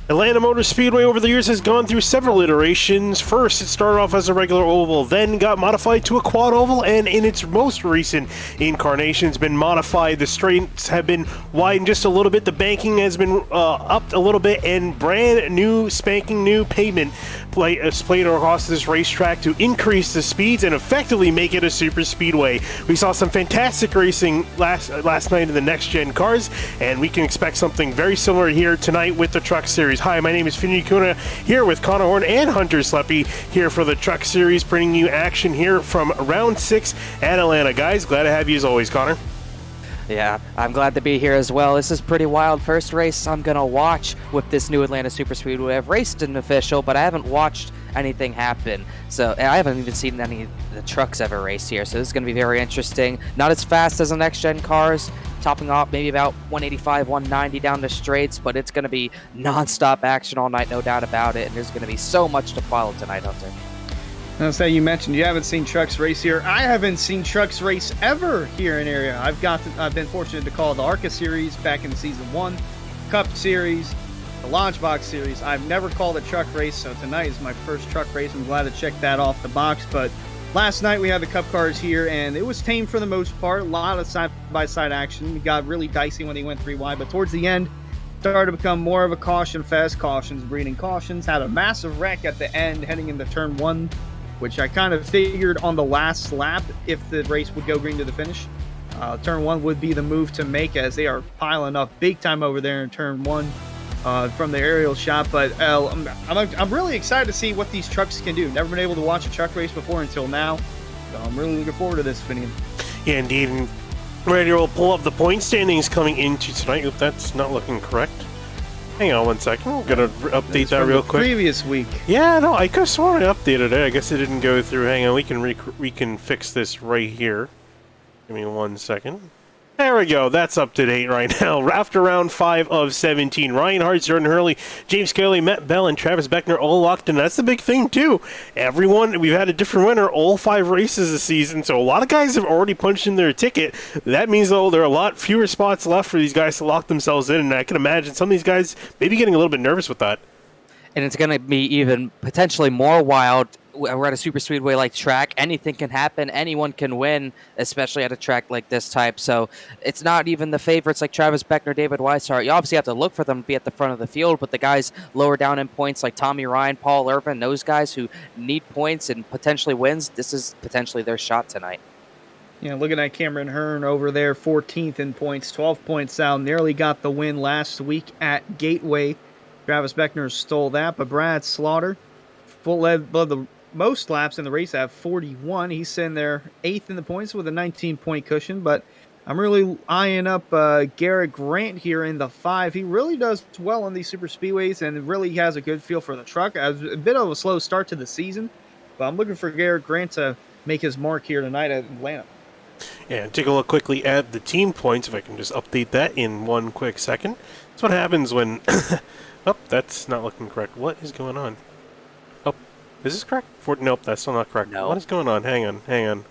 Atlanta Motor Speedway over the years has gone through several iterations. First, it started off as a regular oval, then got modified to a quad oval, and in its most recent incarnation, it's been modified. The straights have been widened just a little bit. The banking has been upped a little bit, and brand new, spanking new pavement played across this racetrack to increase the speeds and effectively make it a super speedway. We saw some fantastic racing last night in the next-gen cars, and we can expect something very similar here tonight with the Truck Series. Hi, my name is Finny Kuna, here with Connor Horn and Hunter Sleppy, here for the Truck Series, bringing you action here from Round 6 at Atlanta. Guys, glad to have you as always, Connor. Yeah, I'm glad to be here as well. This is pretty wild. First race I'm going to watch with this new Atlanta Super Speedway. I've raced an official, but I haven't watched anything happen. So I haven't even seen any of the trucks ever race here. So this is going to be very interesting. Not as fast as the next-gen cars, topping off maybe about 185, 190 down the straights, but it's going to be non-stop action all night, no doubt about it. And there's going to be so much to follow tonight, Hunter. I'll say you mentioned you haven't seen trucks race here. I haven't seen trucks race ever here in area. I've been fortunate to call the ARCA series back in season 1, Cup series, the Launch Box series. I've never called a truck race, so tonight is my first truck race. I'm glad to check that off the box. But last night we had the Cup cars here, and it was tame for the most part. A lot of side-by-side action. It got really dicey when they went 3 wide, but towards the end, started to become more of a caution fest. Cautions breeding cautions. Had a massive wreck at the end heading into turn 1. Which I kind of figured on the last lap, if the race would go green to the finish, turn 1 would be the move to make, as they are piling up big time over there in turn 1 from the aerial shot. But I'm really excited to see what these trucks can do. Never been able to watch a truck race before until now, so I'm really looking forward to this, Finian. Yeah, indeed. And right here, we'll pull up the point standings coming into tonight. Oop, that's not looking correct. Hang on 1 second. I'm going to update that real quick. Previous week. Yeah, no, I could have sworn I updated it. I guess it didn't go through. Hang on, we can fix this right here. Give me 1 second. There we go. That's up to date right now. After round 5 of 17, Ryan Hart, Jordan Hurley, James Kelly, Matt Bell, and Travis Beckner all locked in. That's the big thing, too. We've had a different winner all 5 races this season, so a lot of guys have already punched in their ticket. That means, though, there are a lot fewer spots left for these guys to lock themselves in, and I can imagine some of these guys maybe getting a little bit nervous with that. And it's going to be even potentially more wild. We're at a super speedway like track. Anything can happen. Anyone can win, especially at a track like this type. So it's not even the favorites like Travis Beckner, David Weishart. You obviously have to look for them to be at the front of the field, but the guys lower down in points like Tommy Ryan, Paul Irvin, those guys who need points and potentially wins, this is potentially their shot tonight. Yeah, looking at Cameron Hearn over there, 14th in points, 12 points out. Nearly got the win last week at Gateway. Travis Beckner stole that, but Brad Slaughter led the most laps in the race at 41. He's sitting there 8th in the points with a 19-point cushion, but I'm really eyeing up Garrett Grant here in the 5. He really does well on these super speedways and really has a good feel for the truck. A bit of a slow start to the season, but I'm looking for Garrett Grant to make his mark here tonight at Atlanta. Yeah, take a look quickly at the team points, if I can just update that in 1 quick second. That's what happens when... Oh, that's not looking correct. What is going on? Oh, is this correct? Nope, that's still not correct. No. What is going on? Hang on.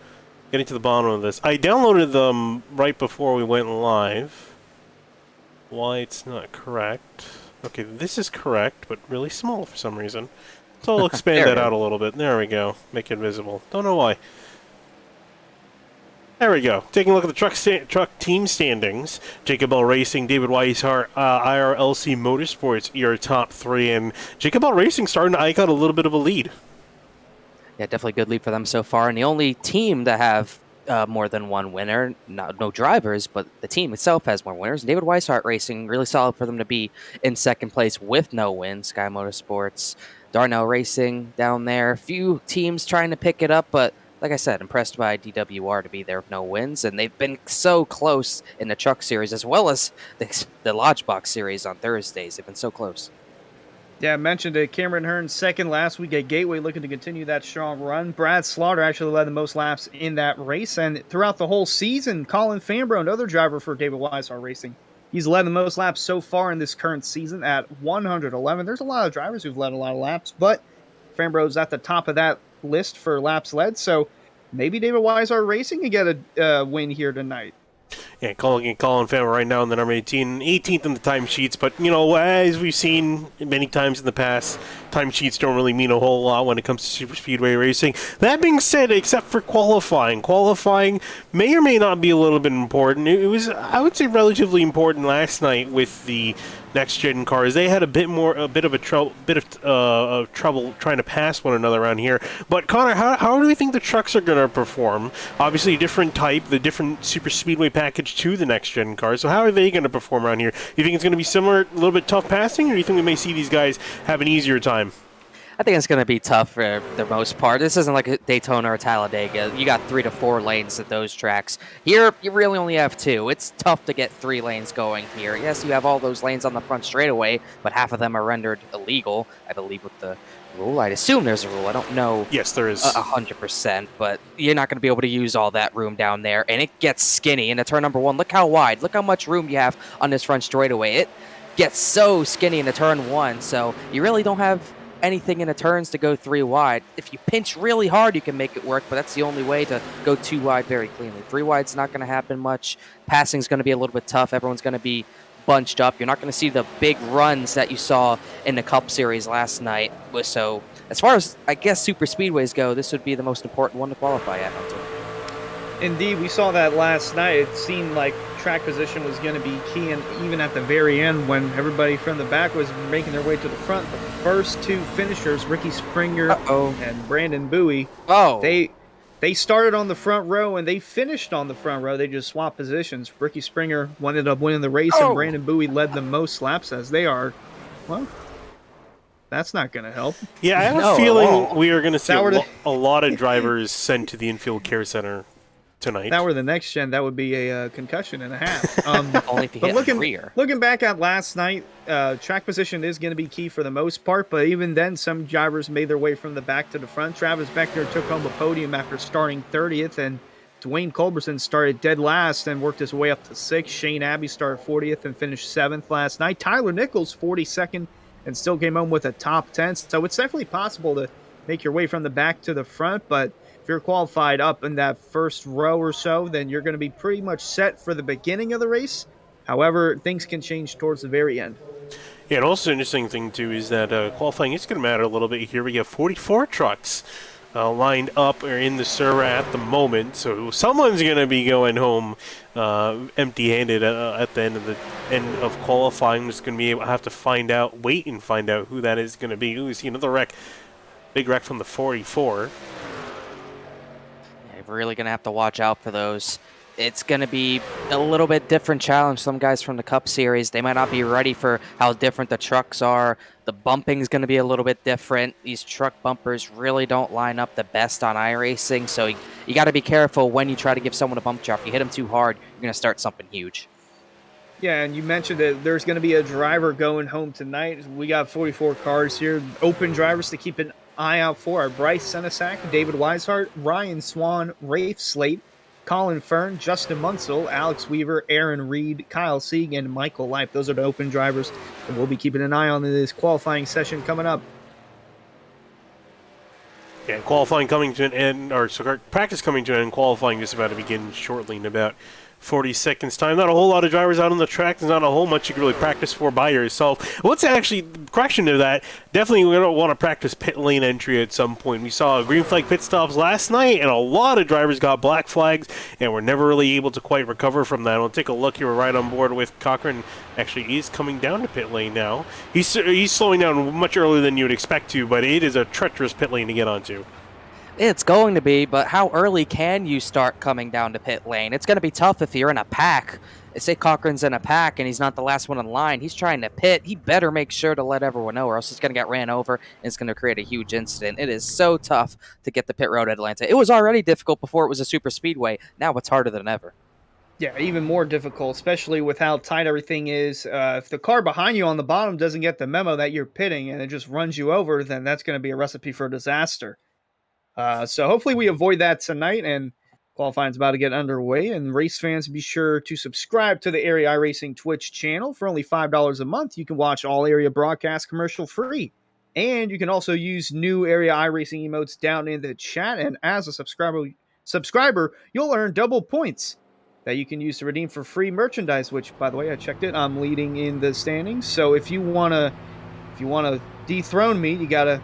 Getting to the bottom of this. I downloaded them right before we went live. Why it's not correct? Okay, this is correct, but really small for some reason. So I'll expand that out a little bit. There we go. Make it visible. Don't know why. There we go. Taking a look at the truck team standings. Jacob Bell Racing, David Weishart, IRLC Motorsports, your top 3. And Jacob Bell Racing starting to eke out a little bit of a lead. Yeah, definitely a good lead for them so far. And the only team to have more than one winner, no drivers, but the team itself has more winners. David Weishart Racing, really solid for them to be in second place with no win. Sky Motorsports, Darnell Racing down there. A few teams trying to pick it up, but like I said, impressed by DWR to be there with no wins, and they've been so close in the Truck Series as well as the Lodge Box Series on Thursdays. They've been so close. Yeah, I mentioned it. Cameron Hearn second last week at Gateway, looking to continue that strong run. Brad Slaughter actually led the most laps in that race, and throughout the whole season, Colin Fambro, another driver for David Weishart Racing, he's led the most laps so far in this current season at 111. There's a lot of drivers who've led a lot of laps, but Fambro's at the top of that list for laps led, so maybe David Weishart Racing can get a win here tonight. Yeah, Colin Farrell right now in the number 18, 18th in the timesheets. But, you know, as we've seen many times in the past, timesheets don't really mean a whole lot when it comes to super speedway racing. That being said, except for qualifying may or may not be a little bit important. It was, I would say, relatively important last night with the next gen cars. They had a bit of trouble trying to pass one another around here. But Connor, how do we think the trucks are going to perform? Obviously, a different type, the different super speedway package to the next gen cars. So how are they going to perform around here? Do you think it's going to be similar, a little bit tough passing, or do you think we may see these guys have an easier time? I think it's going to be tough for the most part. This isn't like a Daytona or Talladega. You got 3 to 4 lanes at those tracks. Here, you really only have 2. It's tough to get 3 lanes going here. Yes, you have all those lanes on the front straightaway, but half of them are rendered illegal, I believe, with the rule. I'd assume there's a rule. I don't know. Yes, there is. 100%, but you're not going to be able to use all that room down there, and it gets skinny into turn number 1. Look how wide. Look how much room you have on this front straightaway. It gets so skinny into turn 1, so you really don't have anything in the turns to go 3 wide. If you pinch really hard, you can make it work, but that's the only way to go 2 wide very cleanly. 3 wide's not going to happen much. Passing's going to be a little bit tough. Everyone's going to be bunched up. You're not going to see the big runs that you saw in the Cup Series last night. So as far as, I guess, super speedways go, this would be the most important one to qualify at, Hunter. Indeed, we saw that last night. It seemed like track position was going to be key, and even at the very end when everybody from the back was making their way to the front, the first 2 finishers, Ricky Springer and Brandon Bowie, they started on the front row and they finished on the front row. They just swapped positions. Ricky Springer ended up winning the race, and Brandon Bowie led the most laps, as they are, well, that's not going to help. Yeah, I have a feeling we are going to see a lot of drivers sent to the infield care center tonight. If that were the next gen, that would be a concussion and a half. Only if you but hit rear. Looking back at last night, track position is going to be key for the most part, but even then, some drivers made their way from the back to the front. Travis Beckner took home a podium after starting 30th, and Dwayne Culberson started dead last and worked his way up to 6th. Shane Abbey started 40th and finished 7th last night. Tyler Nichols, 42nd, and still came home with a top 10. So it's definitely possible to make your way from the back to the front, but if you're qualified up in that first row or so, then you're going to be pretty much set for the beginning of the race. However, things can change towards the very end. Yeah, and also an interesting thing, too, is that qualifying is going to matter a little bit here. We have 44 trucks lined up or in the server at the moment, so someone's going to be going home empty-handed at the end of qualifying. Just going to have to wait and find out who that is going to be. Ooh, we see another wreck, big wreck from the 44. Really going to have to watch out for those. It's going to be a little bit different challenge. Some guys from the Cup Series, they might not be ready for how different the trucks are. The bumping is going to be a little bit different. These truck bumpers really don't line up the best on iRacing, so you got to be careful when you try to give someone a bump job. If you hit them too hard, you're going to start something huge. Yeah, and you mentioned that there's going to be a driver going home tonight. We got 44 cars here, open drivers to keep an eye out for are Bryce Senesac, David Weishart, Ryan Swan, Rafe Slate, Colin Fern, Justin Munsell, Alex Weaver, Aaron Reed, Kyle Sieg, and Michael Leip. Those are the open drivers that we'll be keeping an eye on in this qualifying session coming up. Yeah, qualifying coming to an end, or practice coming to an end, qualifying just about to begin shortly in about 40 seconds time. Not a whole lot of drivers out on the track. There's not a whole much you can really practice for by yourself. What's actually, correction to that, definitely we don't want to practice pit lane entry at some point. We saw green flag pit stops last night, and a lot of drivers got black flags, and were never really able to quite recover from that. We'll take a look here. We're right on board with Cochran. Actually, he's coming down to pit lane now. He's slowing down much earlier than you would expect to, but it is a treacherous pit lane to get onto. It's going to be, but how early can you start coming down to pit lane? It's going to be tough if you're in a pack. Say Cochran's in a pack and he's not the last one in line. He's trying to pit. He better make sure to let everyone know, or else he's going to get ran over and it's going to create a huge incident. It is so tough to get the pit road at Atlanta. It was already difficult before it was a super speedway. Now it's harder than ever. Yeah, even more difficult, especially with how tight everything is. If the car behind you on the bottom doesn't get the memo that you're pitting and it just runs you over, then that's going to be a recipe for disaster. So hopefully we avoid that tonight, and qualifying's about to get underway. And race fans, be sure to subscribe to the Area iRacing Twitch channel. For only $5 a month, you can watch all area broadcasts commercial free. And you can also use new Area iRacing emotes down in the chat. And as a subscriber, you'll earn double points. that you can use to redeem for free merchandise, which, by the way, I checked it. I'm leading in the standings. So if you wanna dethrone me, you gotta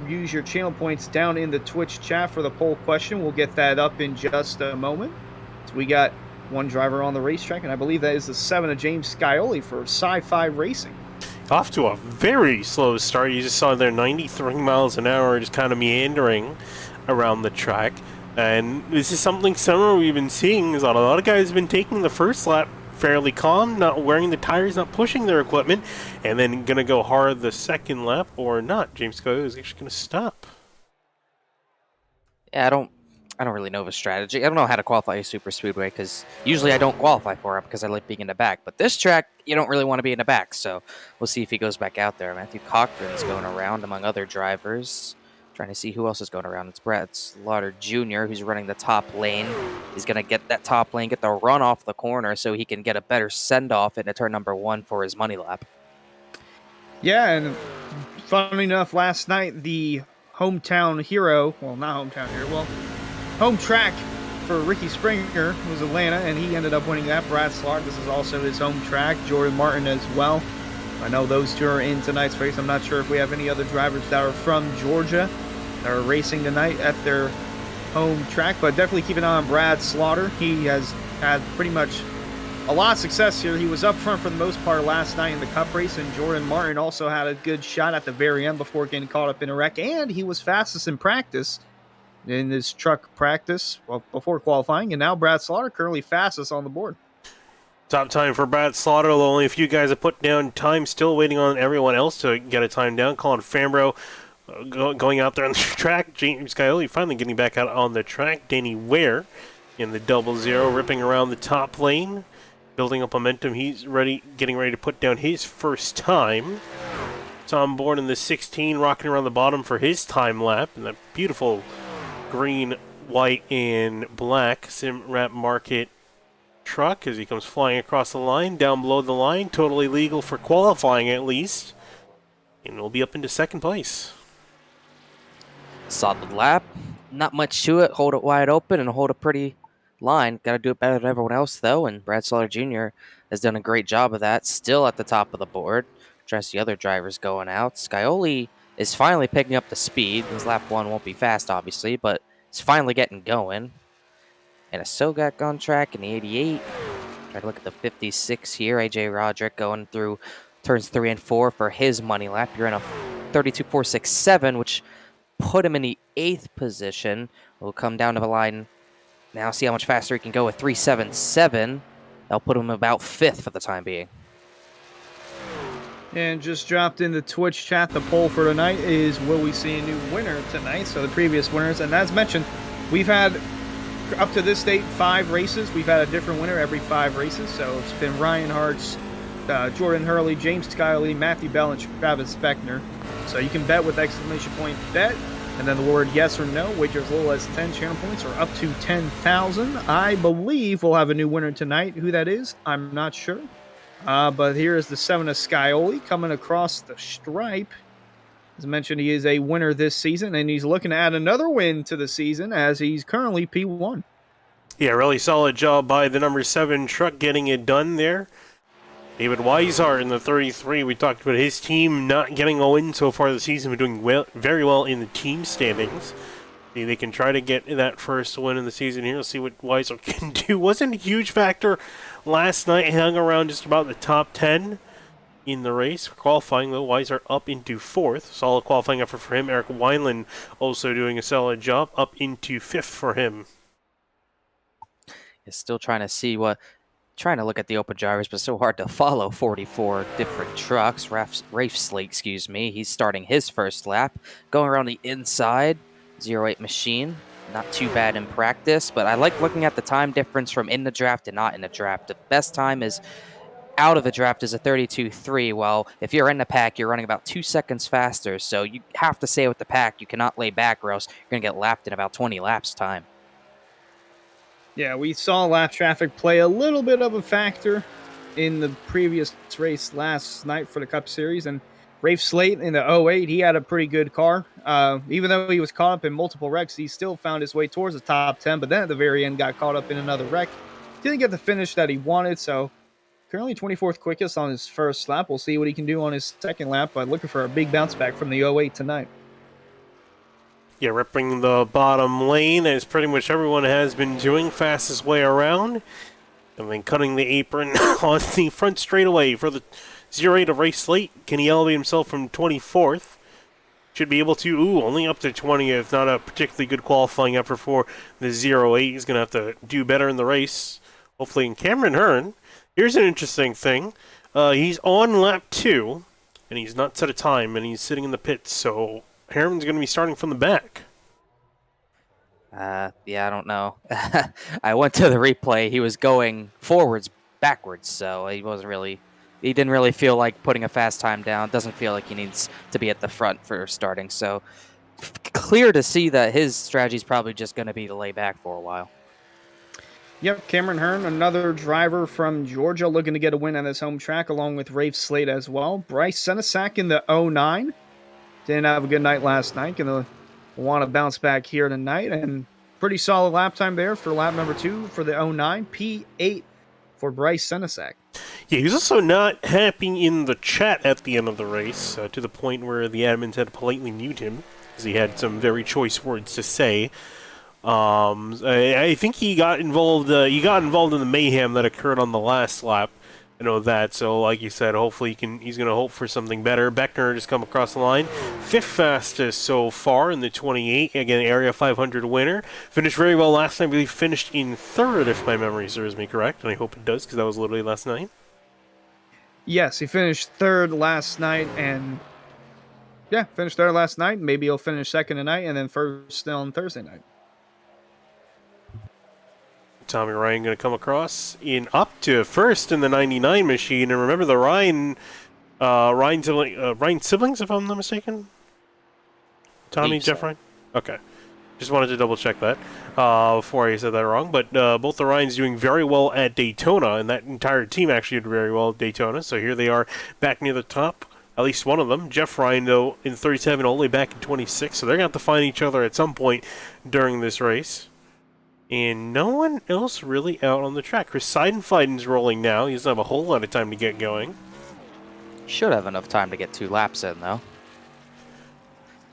use your channel points down in the Twitch chat for the poll question. We'll get that up in just a moment. So we got one driver on the racetrack, and I believe that is the 7 of James Scioli for Sci-Fi Racing. Off to a very slow start. You just saw there 93 miles an hour just kind of meandering around the track. And this is something similar we've been seeing, is that a lot of guys have been taking the first lap fairly calm, not wearing the tires, not pushing their equipment, and then going to go hard the second lap or not. James Scioli is actually going to stop. Yeah, I don't really know of a strategy. I don't know how to qualify a super speedway because usually I don't qualify for it because I like being in the back. But this track, you don't really want to be in the back, so we'll see if he goes back out there. Matthew Cochran's going around among other drivers. Trying to see who else is going around. It's Brad Slaughter Jr., who's running the top lane. He's going to get that top lane, get the run off the corner so he can get a better send-off into turn number 1 for his money lap. Yeah, and funny enough, last night the hometown hero, well, not hometown hero, well, home track for Ricky Springer was Atlanta, and he ended up winning that. Brad Slaughter, this is also his home track. Jordan Martin as well. I know those two are in tonight's race. I'm not sure if we have any other drivers that are from Georgia that are racing tonight at their home track, but definitely keep an eye on Brad Slaughter. He has had pretty much a lot of success here. He was up front for the most part last night in the Cup race, and Jordan Martin also had a good shot at the very end before getting caught up in a wreck, and he was fastest in practice, in his truck practice, well, before qualifying, and now Brad Slaughter currently fastest on the board. Top time for Brad Slaughter, although only a few guys have put down time, still waiting on everyone else to get a time down. Colin Fambro going out there on the track. James Scioli finally getting back out on the track. Danny Ware in the 00, ripping around the top lane, building up momentum. He's getting ready to put down his first time. Tom Bourne in the 16, rocking around the bottom for his time lap. And that beautiful green, white, and black Simrap Market truck as he comes flying across the line, down below the line, totally legal for qualifying at least, and we'll be up into second place. Solid lap, not much to it. Hold it wide open and hold a pretty line. Got to do it better than everyone else though, and Brad Slaughter Jr. has done a great job of that. Still at the top of the board. Trying to see other drivers going out. Scioli is finally picking up the speed. His lap 1 won't be fast, obviously, but it's finally getting going. And a Sogak on track in the 88. Try to look at the 56 here. AJ Roderick going through turns 3 and 4 for his money lap. You're in a 32.467, which put him in the 8th position. We'll come down to the line now, see how much faster he can go with 3.77. That'll put him about 5th for the time being. And just dropped in the Twitch chat, the poll for tonight is, will we see a new winner tonight? So the previous winners, and as mentioned, we've had up to this date 5 races. We've had a different winner every 5 races. So it's been Ryan Hartz, Jordan Hurley, James Scioli, Matthew Bell, and Travis Beckner. So you can bet with exclamation point bet, and then the word yes or no, wagers as little as 10 channel points or up to 10,000. I believe we'll have a new winner tonight. Who that is, I'm not sure. But here is the 7 of Scioli coming across the stripe. As mentioned, he is a winner this season, and he's looking to add another win to the season as he's currently P1. Yeah, really solid job by the number 7 truck getting it done there. David Weishart in the 33. We talked about his team not getting a win so far this season, but doing very well in the team standings. See, they can try to get that first win in the season here. Let's see what Weishart can do. Wasn't a huge factor last night. Hung around just about the top 10 in the race. Qualifying, though, Weishart up into 4th. Solid qualifying effort for him. Eric Wineland also doing a solid job, up into 5th for him. Is still trying to look at the open drivers, but it's so hard to follow 44 different trucks. Rafe Slate, excuse me. He's starting his first lap, going around the inside. 08 machine, not too bad in practice, but I like looking at the time difference from in the draft and not in the draft. The best time is out of the draft is a 32.3, while if you're in the pack, you're running about 2 seconds faster, so you have to stay with the pack. You cannot lay back, or else you're going to get lapped in about 20 laps time. Yeah, we saw lap traffic play a little bit of a factor in the previous race last night for the Cup Series, and Rafe Slate in the 08, he had a pretty good car. Even though he was caught up in multiple wrecks, he still found his way towards the top 10, but then at the very end got caught up in another wreck. didn't get the finish that he wanted, so currently 24th quickest on his first lap. We'll see what he can do on his second lap, but looking for a big bounce back from the 08 tonight. Yeah, ripping the bottom lane, as pretty much everyone has been doing, fastest way around. And then cutting the apron on the front straightaway for the 0-8 of race late. Can he elevate himself from 24th? Should be able to. Only up to 20th. Not a particularly good qualifying effort for the 0-8. He's going to have to do better in the race. Hopefully. And Cameron Hearn, here's an interesting thing. He's on lap 2, and he's not set a time, and he's sitting in the pits. So Hearn's going to be starting from the back. Yeah, I don't know. I went to the replay. He was going backwards, so he didn't really feel like putting a fast time down. Doesn't feel like he needs to be at the front for starting. So clear to see that his strategy is probably just going to be to lay back for a while. Yep, Cameron Hearn, another driver from Georgia, looking to get a win on his home track, along with Rafe Slade as well. Bryce Senesac in the 09. Didn't have a good night last night. Gonna want to bounce back here tonight, and pretty solid lap time there for lap number 2 for the 09. P8 for Bryce Senesac. Yeah, he was also not happy in the chat at the end of the race, to the point where the admins had to politely mute him, because he had some very choice words to say. I think he got involved in the mayhem that occurred on the last lap. I know that, so like you said, hopefully he's going to hope for something better. Beckner just come across the line. 5th fastest so far in the 28. Again, Area 500 winner. Finished very well last night. I believe finished in 3rd, if my memory serves me correct. And I hope it does, because that was literally last night. Yes, he finished 3rd last night, and finished 3rd last night. Maybe he'll finish 2nd tonight, and then 1st on Thursday night. Tommy Ryan going to come across in up to 1st in the 99 machine. And remember the Ryan siblings, if I'm not mistaken? Tommy, Jeff Ryan? Okay. Just wanted to double check that before I said that wrong. But both the Ryans doing very well at Daytona, and that entire team actually did very well at Daytona. So here they are back near the top. At least one of them. Jeff Ryan, though, in 37, only back in 26. So they're going to have to find each other at some point during this race. And no one else really out on the track. Chris Seidenfeiden's rolling now. He doesn't have a whole lot of time to get going. Should have enough time to get 2 laps in, though.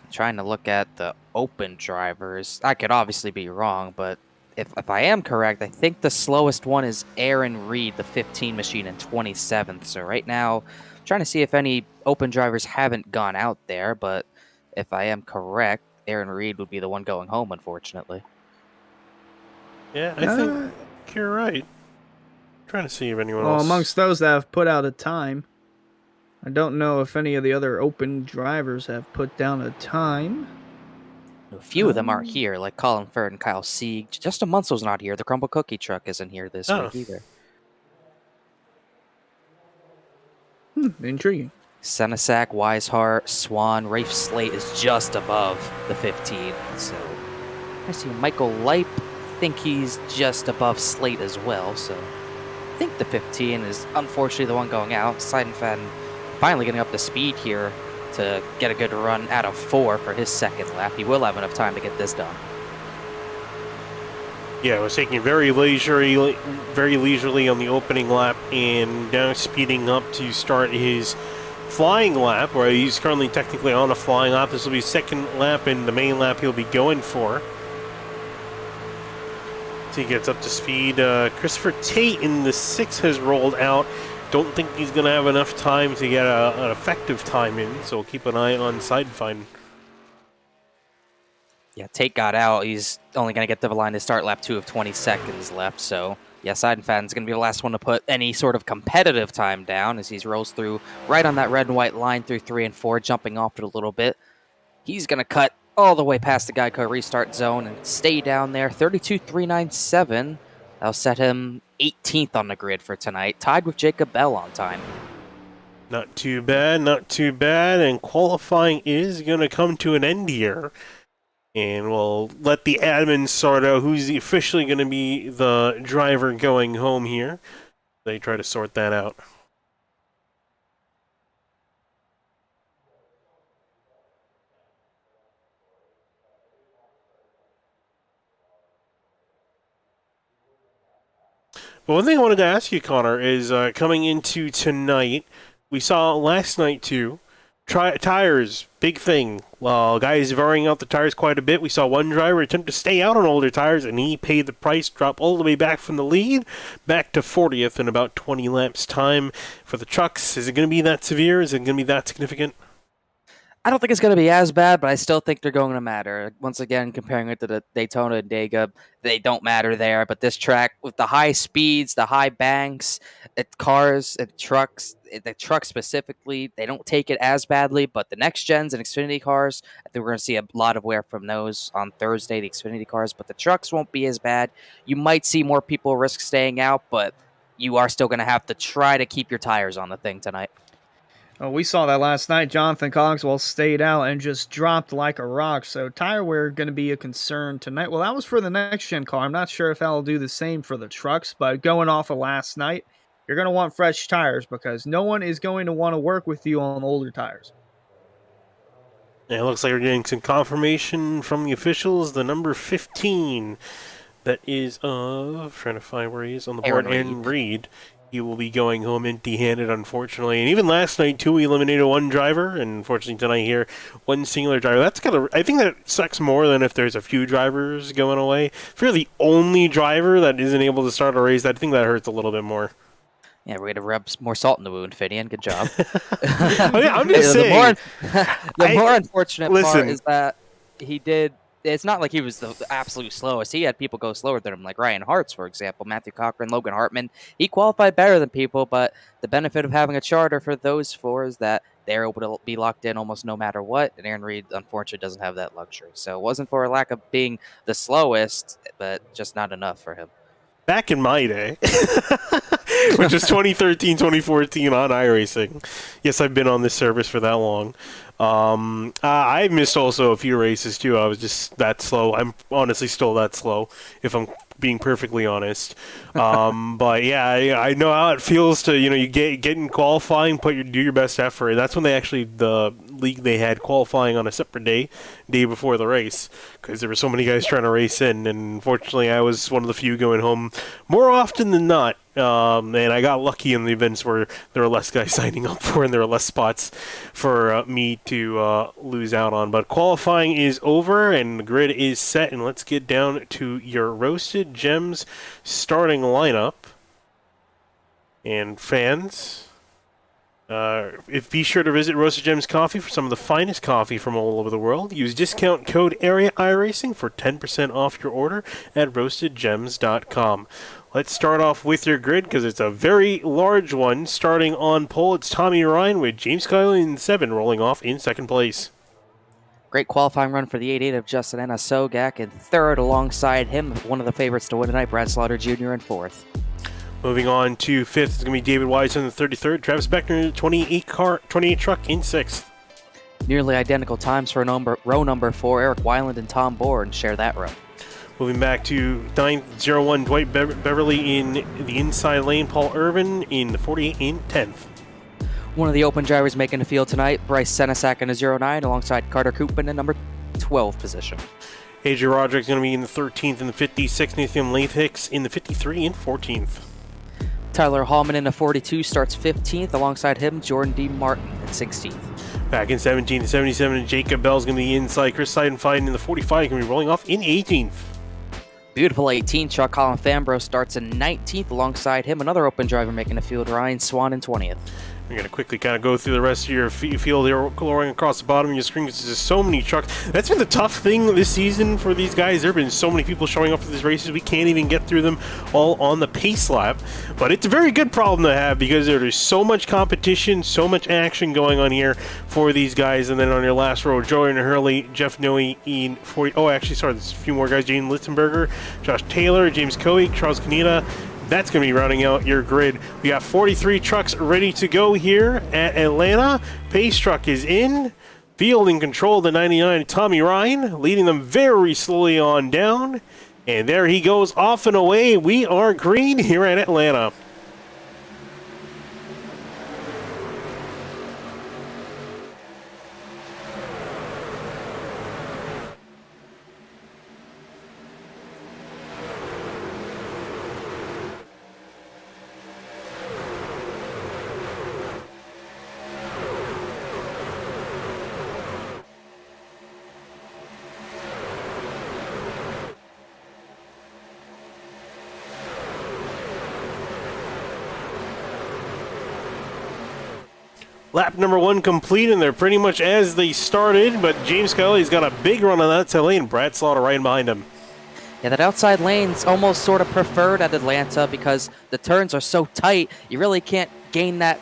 Trying to look at the open drivers. I could obviously be wrong, but if I am correct, I think the slowest one is Aaron Reed, the 15 machine, in 27th. So right now, I'm trying to see if any open drivers haven't gone out there, but if I am correct, Aaron Reed would be the one going home, unfortunately. Yeah, I think you're right. I'm trying to see if anyone else... Amongst those that have put out a time, I don't know if any of the other open drivers have put down a time. A few of them aren't here, like Colin Firth and Kyle Sieg. Justin Munsel's not here. The Crumble Cookie Truck isn't here this week either. Intriguing. Senesac, Weishart, Swan, Rafe Slate is just above the 15. So I see Michael Leip. I think he's just above Slate as well. So I think the 15 is unfortunately the one going out. Seidenfaden finally getting up to speed here to get a good run out of 4 for his second lap. He will have enough time to get this done. Yeah, it was taking it very leisurely on the opening lap, and now speeding up to start his flying lap, where he's currently technically on a flying lap. This will be his second lap and the main lap he'll be going for. So he gets up to speed. Christopher Tate in the 6 has rolled out. Don't think he's going to have enough time to get an effective time in, so we'll keep an eye on Seidenfeiden. Yeah, Tate got out. He's only going to get to the line to start lap 2 of 20 seconds left. So, yeah, Seidenfaden's going to be the last one to put any sort of competitive time down as he rolls through right on that red and white line through 3 and 4, jumping off it a little bit. He's going to cut all the way past the Geico restart zone and stay down there. 32.397. That'll set him 18th on the grid for tonight, tied with Jacob Bell on time. Not too bad, not too bad. And qualifying is going to come to an end here. And we'll let the admin sort out who's officially going to be the driver going home here. They try to sort that out. Well, one thing I wanted to ask you, Connor, is coming into tonight, we saw last night too. Tires, big thing. Well, guys varying out the tires quite a bit. We saw one driver attempt to stay out on older tires, and he paid the price, drop all the way back from the lead, back to 40th in about 20 laps time. For the trucks, is it going to be that severe? Is it going to be that significant? I don't think it's going to be as bad, but I still think they're going to matter. Once again, comparing it to the Daytona and Dega, they don't matter there. But this track, with the high speeds, the high banks, cars and trucks, the trucks specifically, they don't take it as badly. But the next gens and Xfinity cars, I think we're going to see a lot of wear from those on Thursday, the Xfinity cars. But the trucks won't be as bad. You might see more people risk staying out, but you are still going to have to try to keep your tires on the thing tonight. Oh, we saw that last night. Jonathan Cogswell stayed out and just dropped like a rock. So tire wear going to be a concern tonight. Well, that was for the next gen car. I'm not sure if that'll do the same for the trucks, but going off of last night, you're going to want fresh tires because no one is going to want to work with you on older tires. Yeah, it looks like we're getting some confirmation from the officials. The number 15 that is trying to find where he is on the board. Aaron Reed. He will be going home empty-handed, unfortunately. And even last night, too, we eliminated one driver. And unfortunately, tonight here, one singular driver. That's I think that sucks more than if there's a few drivers going away. If you're the only driver that isn't able to start a race, I think that hurts a little bit more. Yeah, we're going to rub more salt in the wound, Finian. Good job. I'm just saying. The more unfortunate part is that he did. It's not like he was the absolute slowest. He had people go slower than him, like Ryan Hartz, for example, Matthew Cochran, Logan Hartman. He qualified better than people, but the benefit of having a charter for those four is that they're able to be locked in almost no matter what, and Aaron Reed, unfortunately, doesn't have that luxury. So it wasn't for a lack of being the slowest, but just not enough for him. Back in my day, which is 2013, 2014 on iRacing. Yes, I've been on this service for that long. I missed also a few races too. I was just that slow. I'm honestly still that slow, if I'm being perfectly honest. But yeah, I know how it feels to you get in qualifying, do your best effort. That's when the league they had qualifying on a separate day before the race, because there were so many guys trying to race in, and unfortunately I was one of the few going home more often than not. And I got lucky in the events where there were less guys signing up for, and there were less spots for me to lose out on. But qualifying is over, and the grid is set, and let's get down to your Roasted Gems starting lineup. And fans, be sure to visit Roasted Gems Coffee for some of the finest coffee from all over the world. Use discount code AREA iRacing for 10% off your order at roastedgems.com. Let's start off with your grid because it's a very large one. Starting on pole, it's Tommy Ryan with James Kiley in 7 rolling off in second place. Great qualifying run for the 8-8 of Justin Anna Sogak, and third alongside him, one of the favorites to win tonight, Brad Slaughter Jr. in fourth. Moving on to fifth, it's going to be David Wise in the 33rd. Travis Beckner, 28 truck in sixth. Nearly identical times for row number 4, Eric Weiland and Tom Bourne share that row. Moving back to 9th, 0-1, Dwight Beverly in the inside lane. Paul Irvin in the 48 in 10th. One of the open drivers making the field tonight, Bryce Senesac in a 0-9 alongside Carter Coopman in number 12 position. AJ Roderick's going to be in the 13th and the 56th. Nathan Lath Hicks in the 53 and 14th. Tyler Hallman in the 42 starts 15th. Alongside him, Jordan D. Martin at 16th. Back in 17th and 77, Jacob Bell's going to be inside. Chris Seidenfein in the 45 going to be rolling off in 18th. Beautiful 18 truck. Colin Fambro starts in 19th. Alongside him, another open driver making the field, Ryan Swan in 20th. We're going to quickly kind of go through the rest of your field here, going across the bottom of your screen because there's so many trucks. That's been the tough thing this season for these guys. There have been so many people showing up for these races. We can't even get through them all on the pace lap. But it's a very good problem to have because there is so much competition, so much action going on here for these guys. And then on your last row, Jordan Hurley, Jeff Noe in 40. Oh, actually, sorry, there's a few more guys. Jane Litzenberger, Josh Taylor, James Coe, Charles Canita. That's going to be rounding out your grid. We got 43 trucks ready to go here at Atlanta. Pace truck is in. Field in control, the 99, Tommy Ryan, leading them very slowly on down. And there he goes off and away. We are green here at Atlanta. Lap number 1 complete, and they're pretty much as they started, but James Scully's got a big run on that outside lane. Brad Slaughter right in behind him. Yeah, that outside lane's almost sort of preferred at Atlanta because the turns are so tight, you really can't gain that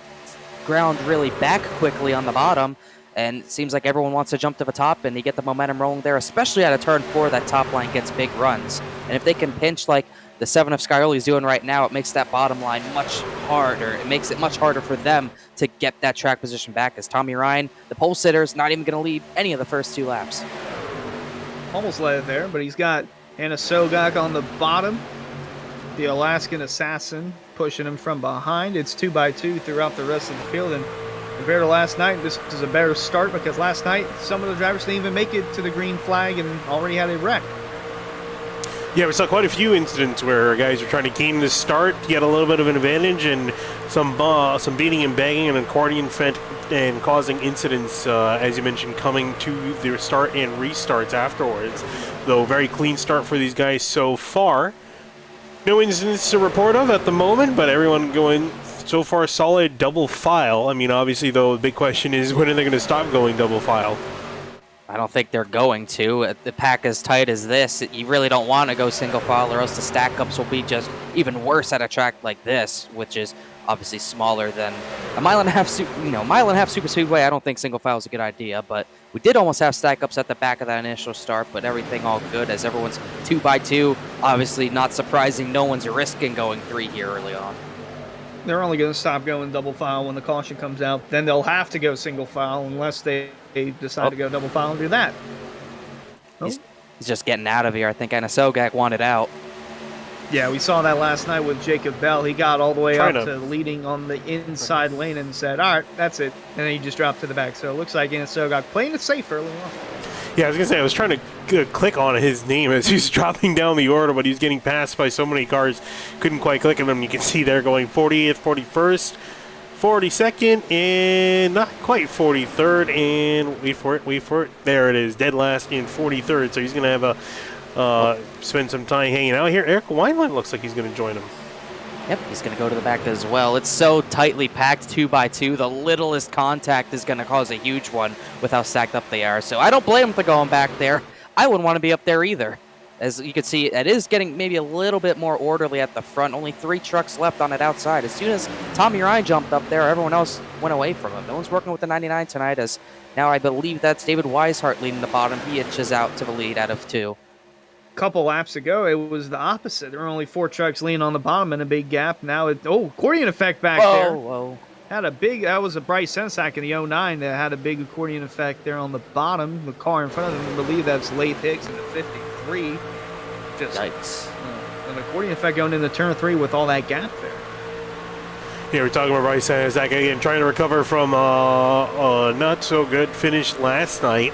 ground really back quickly on the bottom, and it seems like everyone wants to jump to the top, and you get the momentum rolling there, especially at a turn 4. That top line gets big runs, and if they can pinch like the 7 of Skyoli's doing right now, it makes that bottom line much harder. It makes it much harder for them to get that track position back, as Tommy Ryan, the pole sitter, is not even going to lead any of the first 2 laps. Almost led it there, but he's got Anna Sogak on the bottom. The Alaskan Assassin pushing him from behind. It's 2x2 throughout the rest of the field, and compared to last night, this is a better start because last night some of the drivers didn't even make it to the green flag and already had a wreck. Yeah, we saw quite a few incidents where guys were trying to gain the start, get a little bit of an advantage, and some beating and banging and accordion effect, and causing incidents, as you mentioned, coming to their start and restarts afterwards. Though very clean start for these guys so far. No incidents to report of at the moment, but everyone going so far solid double file. I mean, obviously, though, the big question is when are they going to stop going double file? I don't think they're going to. The pack as tight as this, you really don't want to go single file, or else the stack ups will be just even worse at a track like this, which is obviously smaller than a mile and a half super speedway. I don't think single file is a good idea, but we did almost have stack ups at the back of that initial start, but everything all good as everyone's 2x2. Obviously, not surprising. No one's risking going 3 here early on. They're only going to stop going double file when the caution comes out. Then they'll have to go single file unless they decide to go double file and do that. He's just getting out of here. I think Anasogak wanted out. Yeah, we saw that last night with Jacob Bell. He got all the way up to leading on the inside lane and said, all right, that's it. And then he just dropped to the back. So it looks like Anasogak playing it safe early on. Yeah, I was going to say, I was trying to click on his name as he was dropping down the order, but he was getting passed by so many cars, couldn't quite click on him. You can see there going 40th, 41st, 42nd, and not quite 43rd, and wait for it, there it is, dead last in 43rd, so he's going to have spend some time hanging out here. Eric Wineland looks like he's going to join him. Yep, he's going to go to the back as well. It's so tightly packed 2x2. The littlest contact is going to cause a huge one with how stacked up they are. So I don't blame him for going back there. I wouldn't want to be up there either. As you can see, it is getting maybe a little bit more orderly at the front. Only 3 trucks left on it outside. As soon as Tommy Ryan jumped up there, everyone else went away from him. No one's working with the 99 tonight, as now I believe that's David Weishart leading the bottom. He inches out to the lead out of 2. Couple laps ago, it was the opposite. There were only 4 trucks leaning on the bottom and a big gap. Now accordion effect back there. Whoa. That was a Bryce Sensak in the 09 that had a big accordion effect there on the bottom. The car in front of him, I believe that's Laith Hicks in the 53. Yikes. An accordion effect going into turn 3 with all that gap there. Yeah, we're talking about Bryce Sensak again, trying to recover from a not so good finish last night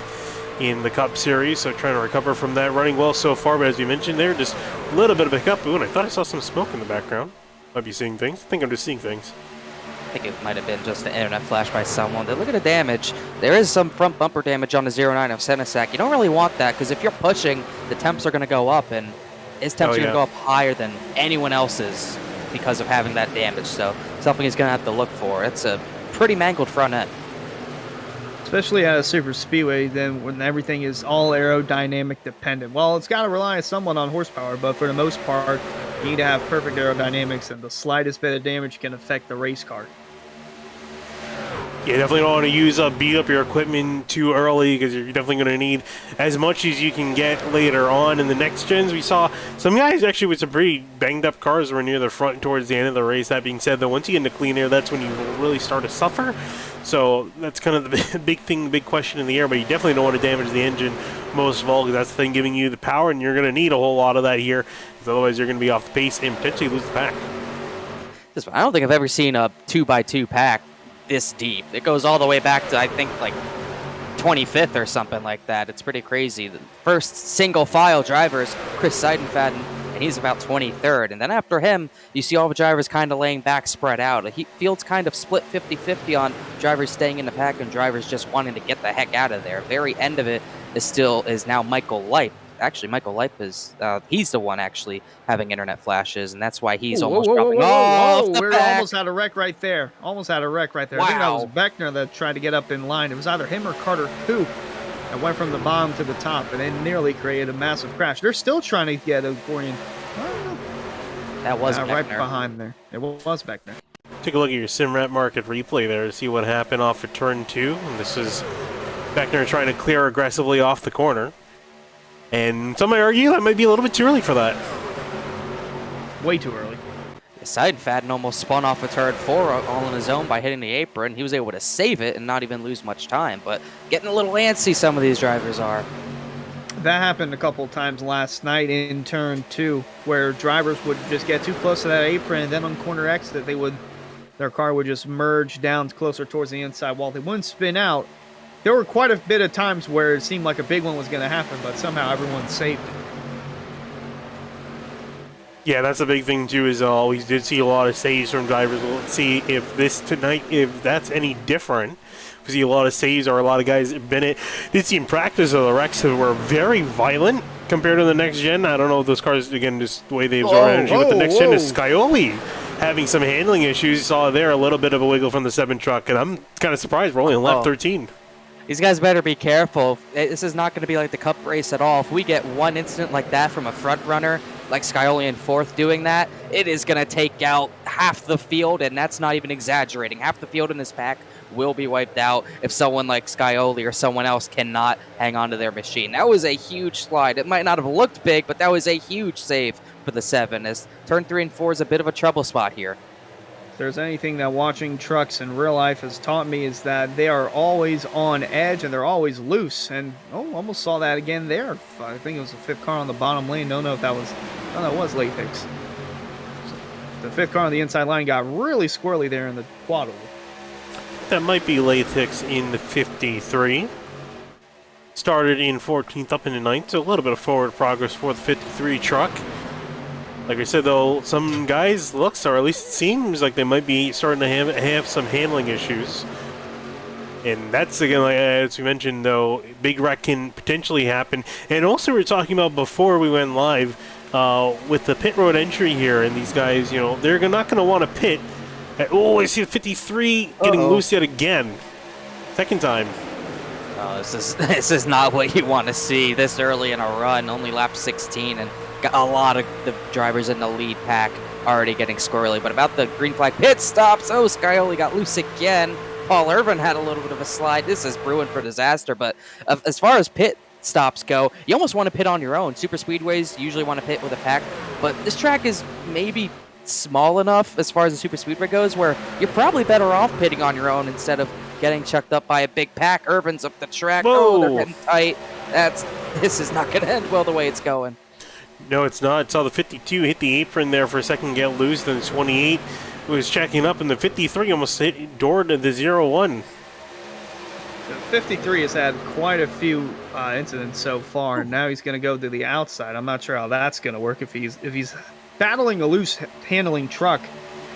in the Cup Series, so trying to recover from that. Running well so far, but as you mentioned there, just a little bit of a hiccup. Ooh, and I thought I saw some smoke in the background. Might be seeing things. I think I'm just seeing things. I think it might have been just an internet flash by someone. Look at the damage. There is some front bumper damage on the 09 of Senesak. You don't really want that, because if you're pushing, the temps are going to go up, and his temps are going to go up higher than anyone else's because of having that damage. So something he's going to have to look for. It's a pretty mangled front end. Especially at a super speedway, then when everything is all aerodynamic dependent. Well, it's got to rely somewhat on horsepower, but for the most part, you need to have perfect aerodynamics, and the slightest bit of damage can affect the race car. You definitely don't want to beat up your equipment too early, because you're definitely going to need as much as you can get later on in the next gens. We saw some guys actually with some pretty banged up cars were near the front towards the end of the race. That being said, though, once you get into clean air, that's when you really start to suffer. So that's kind of the big question in the air, but you definitely don't want to damage the engine most of all, because that's the thing giving you the power, and you're going to need a whole lot of that here, because otherwise you're going to be off the pace and potentially lose the pack. I don't think I've ever seen a 2x2 pack this deep. It goes all the way back to, I think, like 25th or something like that. It's pretty crazy. The first single file driver is Chris Seidenfaden, and he's about 23rd. And then after him, you see all the drivers kind of laying back, spread out. Field's kind of split 50-50 on drivers staying in the pack and drivers just wanting to get the heck out of there. Very end of it is now Michael Light actually Michael Lipe is he's the one actually having internet flashes, and that's why he's Whoa, almost whoa, dropping whoa, off whoa, the we're back. almost had a wreck right there. Almost had a wreck right there. I think that was Wow. Beckner that tried to get up in line. It was either him or Carter Coop that went from the bottom to the top, and it nearly created a massive crash. They're still trying to get O'Gorian. That was right Beckner. behind there. It was Beckner. Take a look at your SimRat market replay there to see what happened off of turn 2. And this is Beckner trying to clear aggressively off the corner. And some might argue that might be a little bit too early for that. Way too early. Seidenfaden almost spun off a turn 4 all on his own by hitting the apron. He was able to save it and not even lose much time, but getting a little antsy some of these drivers are. That happened a couple times last night in turn 2, where drivers would just get too close to that apron, and then on corner exit, their car would just merge down closer towards the inside wall. They wouldn't spin out. There were quite a bit of times where it seemed like a big one was going to happen, but somehow everyone saved it. Yeah, that's a big thing too. Is we did see a lot of saves from drivers. We'll see if this tonight, if that's any different. We see a lot of saves, or a lot of guys. Bennett did see in practice of the wrecks that were very violent compared to the next gen. I don't know if those cars, again, just the way they absorb energy. But the next gen is Scioli having some handling issues. You saw there a little bit of a wiggle from the 7 truck, and I'm kind of surprised we're only in lap 13. These guys better be careful. This is not going to be like the Cup race at all. If we get one incident like that from a front runner, like Scioli in 4th doing that, it is going to take out half the field, and that's not even exaggerating. Half the field in this pack will be wiped out if someone like Scioli or someone else cannot hang on to their machine. That was a huge slide. It might not have looked big, but that was a huge save for the 7, as turn 3 and 4 is a bit of a trouble spot here. If there's anything that watching trucks in real life has taught me, is that they are always on edge and they're always loose. And almost saw that again there. I think it was the 5th car on the bottom lane. Don't know if that was, that was Latix. So the 5th car on the inside line got really squirrely there in the quad oval. That might be Latix in the 53. Started in 14th up into 9th, so a little bit of forward progress for the 53 truck. Like I said, though, some guys' looks, or at least it seems like they might be starting to have some handling issues. And that's, again, like, as we mentioned, though, big wreck can potentially happen. And also we were talking about before we went live with the pit road entry here, and these guys, you know, they're not going to want to pit. I see the 53 getting loose yet again. Second time. This is not what you want to see this early in a run, only lap 16, and got a lot of the drivers in the lead pack already getting squirrely. But about the green flag pit stops, Scioli got loose again. Paul Irvin had a little bit of a slide. This is brewing for disaster. But as far as pit stops go, you almost want to pit on your own. Super speedways usually want to pit with a pack, but this track is maybe small enough as far as the super speedway goes where you're probably better off pitting on your own instead of getting chucked up by a big pack. Irvin's up the track. Whoa. Oh, they're getting tight. This is not going to end well the way it's going. No, it's not. Saw the 52 hit the apron there for a second, get loose. Then the 28 was checking up, and the 53 almost hit doored the 0-1. The 53 has had quite a few incidents so far, and now he's going to go to the outside. I'm not sure how that's going to work if he's battling a loose handling truck.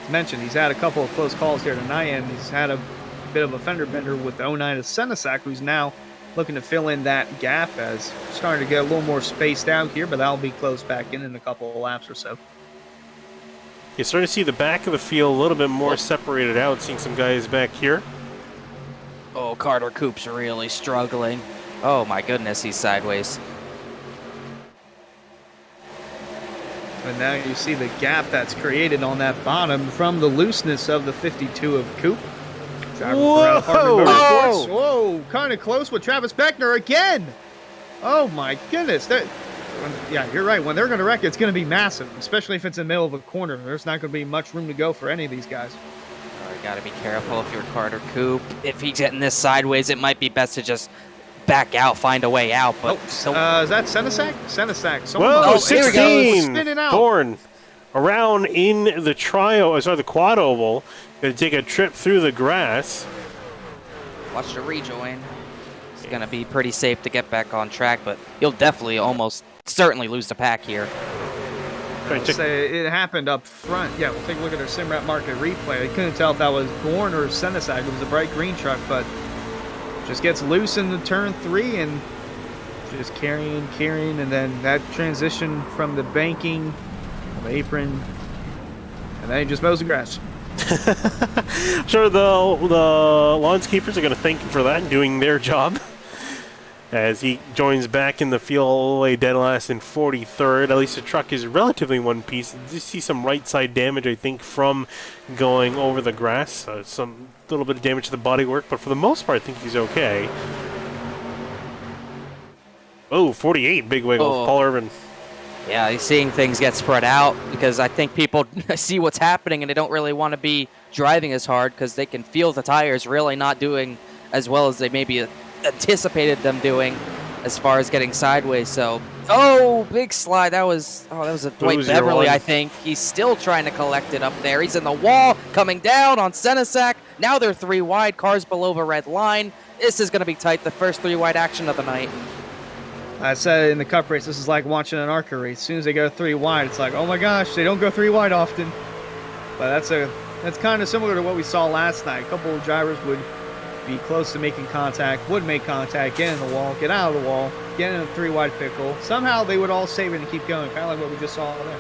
As mentioned, he's had a couple of close calls here tonight, and he's had a bit of a fender bender with the 09 of Senesac, who's now looking to fill in that gap as starting to get a little more spaced out here, but that'll be closed back in a couple of laps or so. You're starting to see the back of the field a little bit more separated out, seeing some guys back here. Oh, Carter Coop's really struggling. Oh my goodness, he's sideways. And now you see the gap that's created on that bottom from the looseness of the 52 of Coop. Whoa! Whoa, kind of close with Travis Beckner again. Oh my goodness. Yeah, you're right. When they're going to wreck, it's going to be massive, especially if it's in the middle of a corner. There's not going to be much room to go for any of these guys. Oh, you got to be careful if you're Carter Coop. If he's getting this sideways, it might be best to just back out, find a way out. But is that Senesac? Senesac. Whoa, Here we go. 16! Spinning out. Thorn around in the quad oval. Going to take a trip through the grass. Watch the rejoin. It's going to be pretty safe to get back on track, but he'll definitely almost certainly lose the pack here. I'll say it happened up front. Yeah, we'll take a look at our SimRat market replay. I couldn't tell if that was Bourne or Senesac. It was a bright green truck, but just gets loose in the turn 3 and Just carrying, and then that transition from the banking, the apron, and then he just mows the grass. I'm sure the lawnscapers are going to thank him for that and doing their job. As he joins back in the field all the way dead last in 43rd. At least the truck is relatively in one piece. You see some right side damage, I think, from going over the grass. Some little bit of damage to the bodywork, but for the most part, I think he's okay. Oh, 48, big wiggle. Oh. Paul Irvin. Yeah, he's seeing things get spread out because I think people see what's happening and they don't really want to be driving as hard because they can feel the tires really not doing as well as they maybe anticipated them doing as far as getting sideways. So, big slide. That was a Dwight Beverly, I think. He's still trying to collect it up there. He's in the wall, coming down on Senesac. Now they're 3 wide, cars below the red line. This is going to be tight, the first 3 wide action of the night. I said in the Cup race, this is like watching an ARCA race. As soon as they go 3 wide, it's like, oh my gosh, they don't go 3 wide often. But that's kind of similar to what we saw last night. A couple of drivers would be close to making contact, would make contact, get in the wall, get out of the wall, get in a 3 wide pickle. Somehow they would all save it and keep going, kind of like what we just saw there.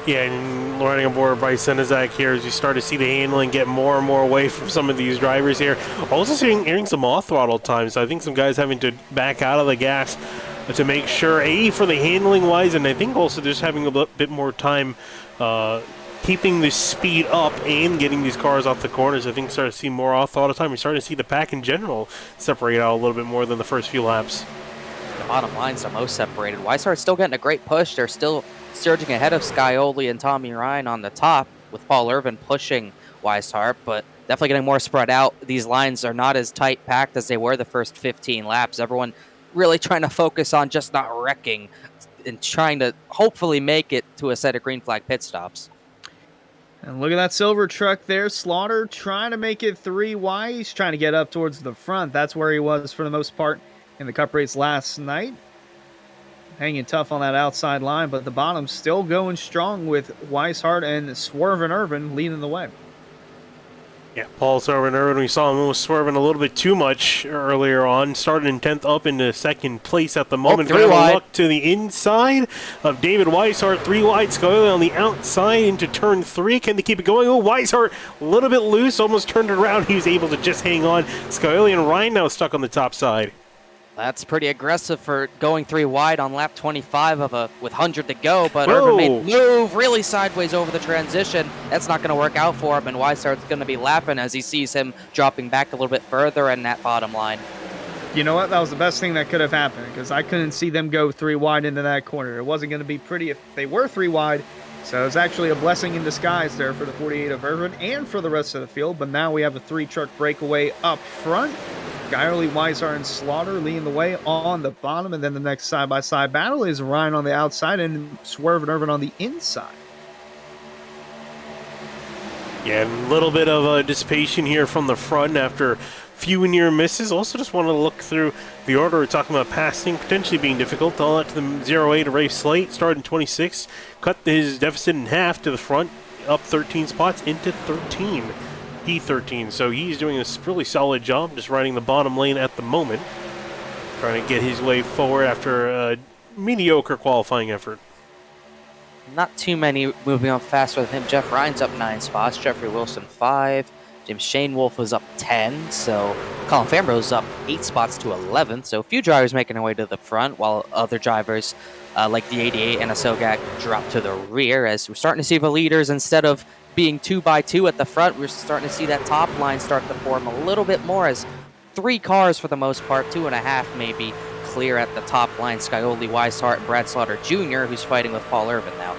Yeah, and running aboard Bryce Senezak here as you start to see the handling get more and more away from some of these drivers here. Also hearing some off throttle times. So I think some guys having to back out of the gas to make sure, for the handling wise, and I think also just having a bit more time keeping the speed up and getting these cars off the corners. I think start to see more off throttle time. You're starting to see the pack in general separate out a little bit more than the first few laps. The bottom line's the most separated. Weishart's still getting a great push. They're still surging ahead of Scioli and Tommy Ryan on the top, with Paul Irvin pushing Weishart, but definitely getting more spread out. These lines are not as tight packed as they were the first 15 laps. Everyone really trying to focus on just not wrecking and trying to hopefully make it to a set of green flag pit stops. And look at that silver truck there. Slaughter trying to make it 3 wide. He's trying to get up towards the front. That's where he was for the most part in the Cup race last night. Hanging tough on that outside line, but the bottom still going strong with Weishart and Swervin' Irvin leading the way. Yeah, Paul Swervin' Irvin, we saw him almost swerving a little bit too much earlier on. Started in 10th, up into 2nd place at the moment. 3 Gonna wide. look to the inside of David Weishart. 3 wide, Scully on the outside into turn 3. Can they keep it going? Oh, Weishart a little bit loose, almost turned it around. He was able to just hang on. Scully and Ryan now stuck on the top side. That's pretty aggressive for going 3 wide on lap 25 with 100 to go, but Whoa. Irvin made the move really sideways over the transition. That's not going to work out for him, and Weishart's going to be laughing as he sees him dropping back a little bit further in that bottom line. You know what? That was the best thing that could have happened because I couldn't see them go 3 wide into that corner. It wasn't going to be pretty if they were 3 wide. So it was actually a blessing in disguise there for the 48 of Irvin and for the rest of the field. But now we have a 3-truck breakaway up front. Geierly, Weishart, and Slaughter leading the way on the bottom. And then the next side-by-side battle is Ryan on the outside and Swervin' Irvin on the inside. Yeah, a little bit of a dissipation here from the front after few near misses. Also just wanted to look through the order. We're talking about passing potentially being difficult. All that to the 0-8 of Ray Slate. Started in 26. Cut his deficit in half to the front. Up 13 spots into 13. P13. So he's doing a really solid job just riding the bottom lane at the moment. Trying to get his way forward after a mediocre qualifying effort. Not too many moving on faster than him. Jeff Ryan's up 9 spots. Jeffrey Wilson 5. James Shane Wolf was up 10. So Colin Fambro's up 8 spots to 11. So a few drivers making their way to the front, while other drivers like the 88 and a Sogak drop to the rear. As we're starting to see the leaders, instead of being 2x2 at the front, we're starting to see that top line start to form a little bit more as 3 cars for the most part, 2.5 maybe, clear at the top line. Scioli, Weishart, and Brad Slaughter Jr., who's fighting with Paul Irvin now.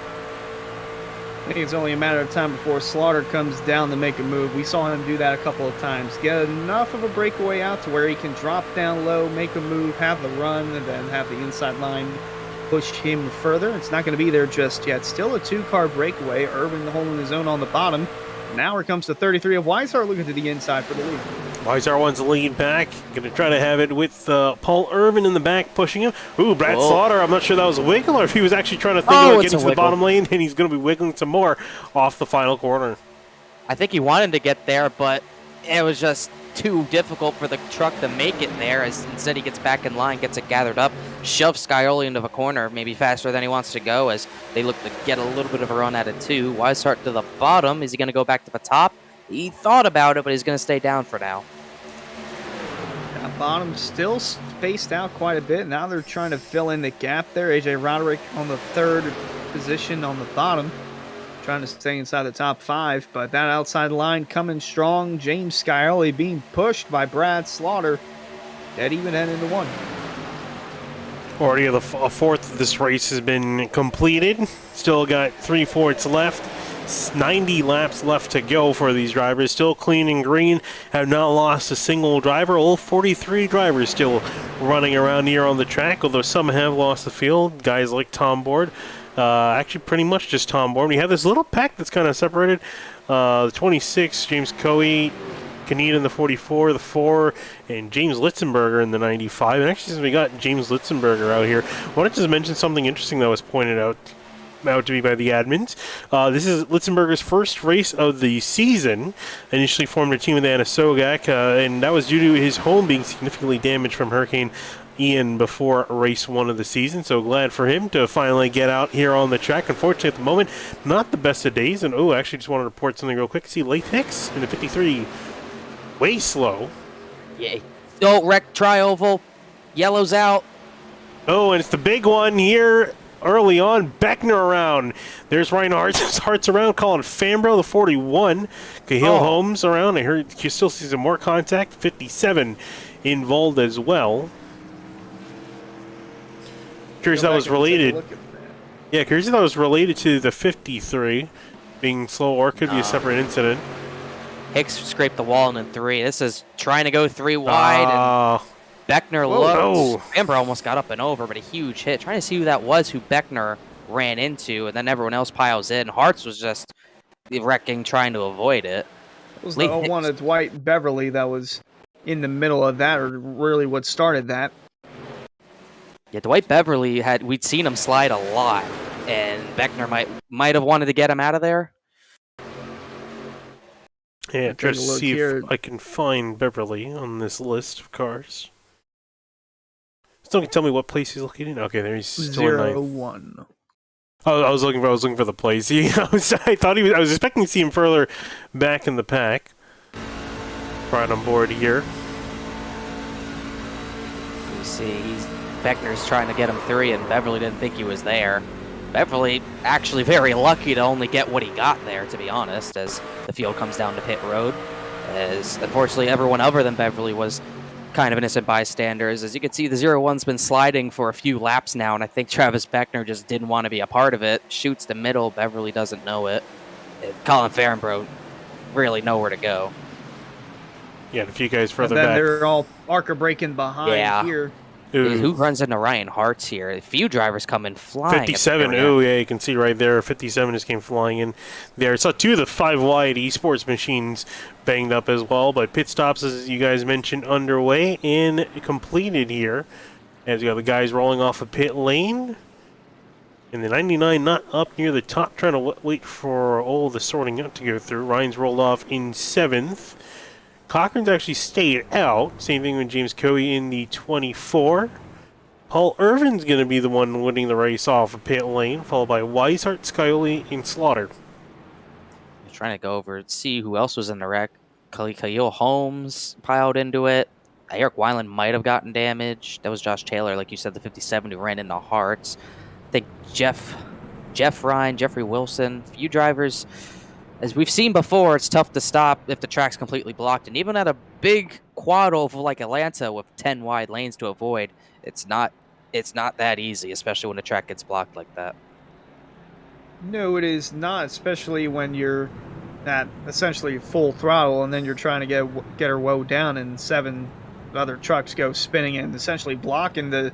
I think it's only a matter of time before Slaughter comes down to make a move. We saw him do that a couple of times. Get enough of a breakaway out to where he can drop down low, make a move, have the run, and then have the inside line push him further. It's not going to be there just yet. Still a 2-car breakaway. Irvin holding his own on the bottom. Now here comes the 33 of Weishart looking to the inside for the lead. Weishart wants the lead back. Going to try to have it with Paul Irvin in the back pushing him. Ooh, Brad Slaughter. I'm not sure that was a wiggle or if he was actually trying to think about getting to the bottom lane, and he's going to be wiggling some more off the final corner. I think he wanted to get there, but it was just too difficult for the truck to make it there, as instead he gets back in line, gets it gathered up, shoves Scioli into the corner, maybe faster than he wants to go, as they look to get a little bit of a run at it too. Weishart to the bottom. Is he going to go back to the top? He thought about it, but he's going to stay down for now. That bottom still spaced out quite a bit. Now they're trying to fill in the gap there. AJ Roderick on the third position on the bottom, trying to stay inside the top 5, but that outside line coming strong. James Scioli being pushed by Brad Slaughter. Dead even head into 1. Already a fourth of this race has been completed. Still got 3/4 left. 90 laps left to go for these drivers. Still clean and green. Have not lost a single driver. All 43 drivers still running around here on the track, although some have lost the field. Guys like Tom Board. Actually, pretty much just Tom Bourne. We have this little pack that's kind of separated. The 26, James Coey, Kaneda in the 44, the 4, and James Litzenberger in the 95. And actually, since we got James Litzenberger out here, I wanted to just mention something interesting that was pointed out to me by the admins. This is Litzenberger's first race of the season. Initially formed a team with Anna Sogak, and that was due to his home being significantly damaged from Hurricane Ian before race 1 of the season. So glad for him to finally get out here on the track. Unfortunately, at the moment, not the best of days. And actually, just want to report something real quick. See Leif Hicks in the 53, way slow. Yeah. Oh, wreck tri-oval. Yellow's out. Oh, and it's the big one here early on. Beckner around. There's Ryan Hart's around, calling Fambro, the 41. Cahill Holmes around. I heard you still see some more contact. 57 involved as well. Curious that was related. Yeah, curious if that was related to the 53 being slow, or could be a separate incident. Hicks scraped the wall in 3. This is trying to go 3 wide. And Beckner looked. Amber almost got up and over, but a huge hit. Trying to see who that was, who Beckner ran into, and then everyone else piles in. Hartz was just wrecking, trying to avoid it. It was the 01 of Dwight Beverly that was in the middle of that, or really what started that. Yeah, Dwight Beverly we'd seen him slide a lot, and Beckner might have wanted to get him out of there. Yeah, try to see if I can find Beverly on this list of cars. Still can tell me what place he's looking in. Okay, there he's still in 01. Oh, I was looking for the place. I was expecting to see him further back in the pack. Right on board here. You see, Beckner's trying to get him 3, and Beverly didn't think he was there. Beverly actually very lucky to only get what he got there, to be honest, as the field comes down to pit road. As unfortunately everyone other than Beverly was kind of innocent bystanders. As you can see, the 01's been sliding for a few laps now, and I think Travis Beckner just didn't want to be a part of it. Shoots the middle, Beverly doesn't know it. And Colin Farrenbro really nowhere to go. Yeah, a few guys further back. Then they're all Arca breaking behind here. Ooh. Who runs into Ryan Hartz here? A few drivers come in flying. 57. Oh, yeah, you can see right there. 57 just came flying in there. Saw 2 of the 5 wide esports machines banged up as well. But pit stops, as you guys mentioned, underway and completed here. As you got the guys rolling off a pit lane. And the 99 not up near the top, trying to wait for all the sorting out to go through. Ryan's rolled off in 7th. Cochran's actually stayed out. Same thing with James Coey in the 24. Paul Irvin's going to be the one winning the race off of pit lane, followed by Weishart, Scioli, and Slaughter. I'm trying to go over and see who else was in the wreck. Khalil Holmes piled into it. Eric Weiland might have gotten damaged. That was Josh Taylor, like you said, the 57 who ran into Hearts. I think Jeff Ryan, Jeffrey Wilson, a few drivers. As we've seen before, it's tough to stop if the track's completely blocked. And even at a big quad oval like Atlanta with 10 wide lanes to avoid, it's not that easy, especially when the track gets blocked like that. No, it is not, especially when you're at essentially full throttle and then you're trying to get her woe down and 7 other trucks go spinning and essentially blocking the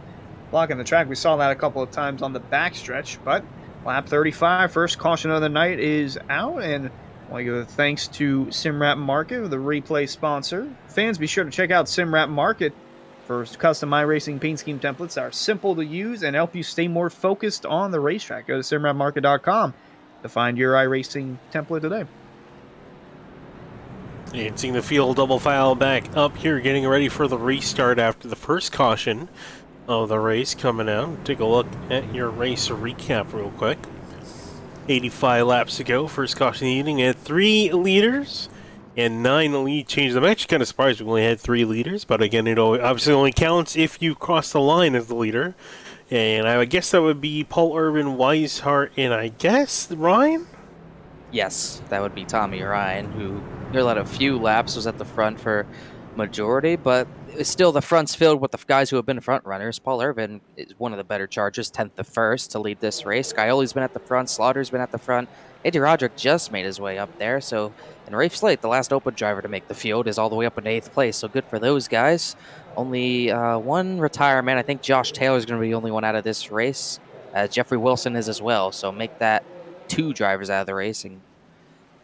track. We saw that a couple of times on the backstretch, but lap 35, first caution of the night is out, and I want to give thanks to SimWrap Market, the replay sponsor. Fans, be sure to check out SimWrap Market for custom iRacing paint scheme templates that are simple to use and help you stay more focused on the racetrack. Go to simwrapmarket.com to find your iRacing template today. And seeing the field double file back up here, getting ready for the restart after the first caution of the race coming out. Take a look at your race recap real quick. 85 laps to go, first caution of the evening, and 3 leaders and 9 lead changes. I'm actually kind of surprised we only had 3 leaders, but again, it obviously only counts if you cross the line as the leader. And I guess that would be Paul Urban, Weishart, and I guess Ryan? Yes, that would be Tommy Ryan, who led a few laps, was at the front for majority, but it's still the front's filled with the guys who have been front runners. Paul Irvin is one of the better chargers, 10th to first to lead this race. Scioli's been at the front, Slaughter's been at the front. Eddie Roderick just made his way up there, so and Rafe Slate, the last open driver to make the field, is all the way up in 8th place, so good for those guys. Only one retirement. I think Josh Taylor's going to be the only one out of this race, as Jeffrey Wilson is as well, so make that 2 drivers out of the race, and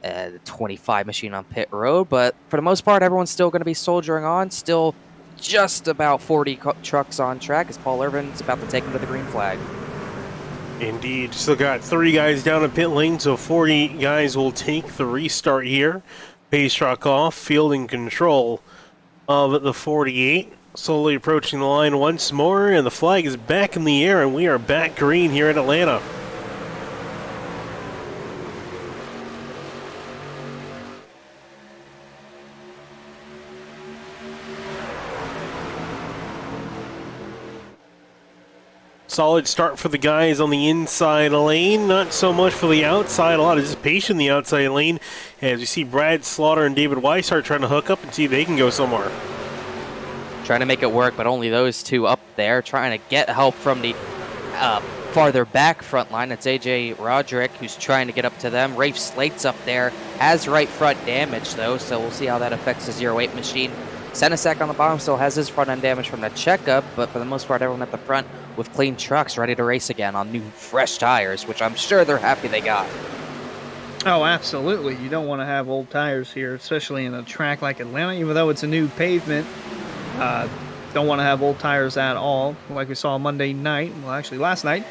the 25 machine on pit road. But for the most part, everyone's still going to be soldiering on. Still just about 40 trucks on track as Paul Irvin's about to take them to the green flag. Indeed. Still got 3 guys down in pit lane, so 40 guys will take the restart here. Pace truck off, field in control of the 48. Slowly approaching the line once more, and the flag is back in the air, and we are back green here in Atlanta. Solid start for the guys on the inside lane, not so much for the outside. A lot of dissipation in the outside lane as you see Brad Slaughter and David Weishart trying to hook up and see if they can go somewhere. Trying to make it work, but only those 2 up there, trying to get help from the farther back front line. It's AJ Roderick who's trying to get up to them. Rafe Slate's up there, has right front damage though, so we'll see how that affects the 08 machine. Senesek on the bottom still has his front end damage from the checkup, but for the most part, everyone at the front with clean trucks ready to race again on new, fresh tires, which I'm sure they're happy they got. Oh, absolutely. You don't want to have old tires here, especially in a track like Atlanta, even though it's a new pavement. Don't want to have old tires at all, like we saw Monday night. Well, actually, last night.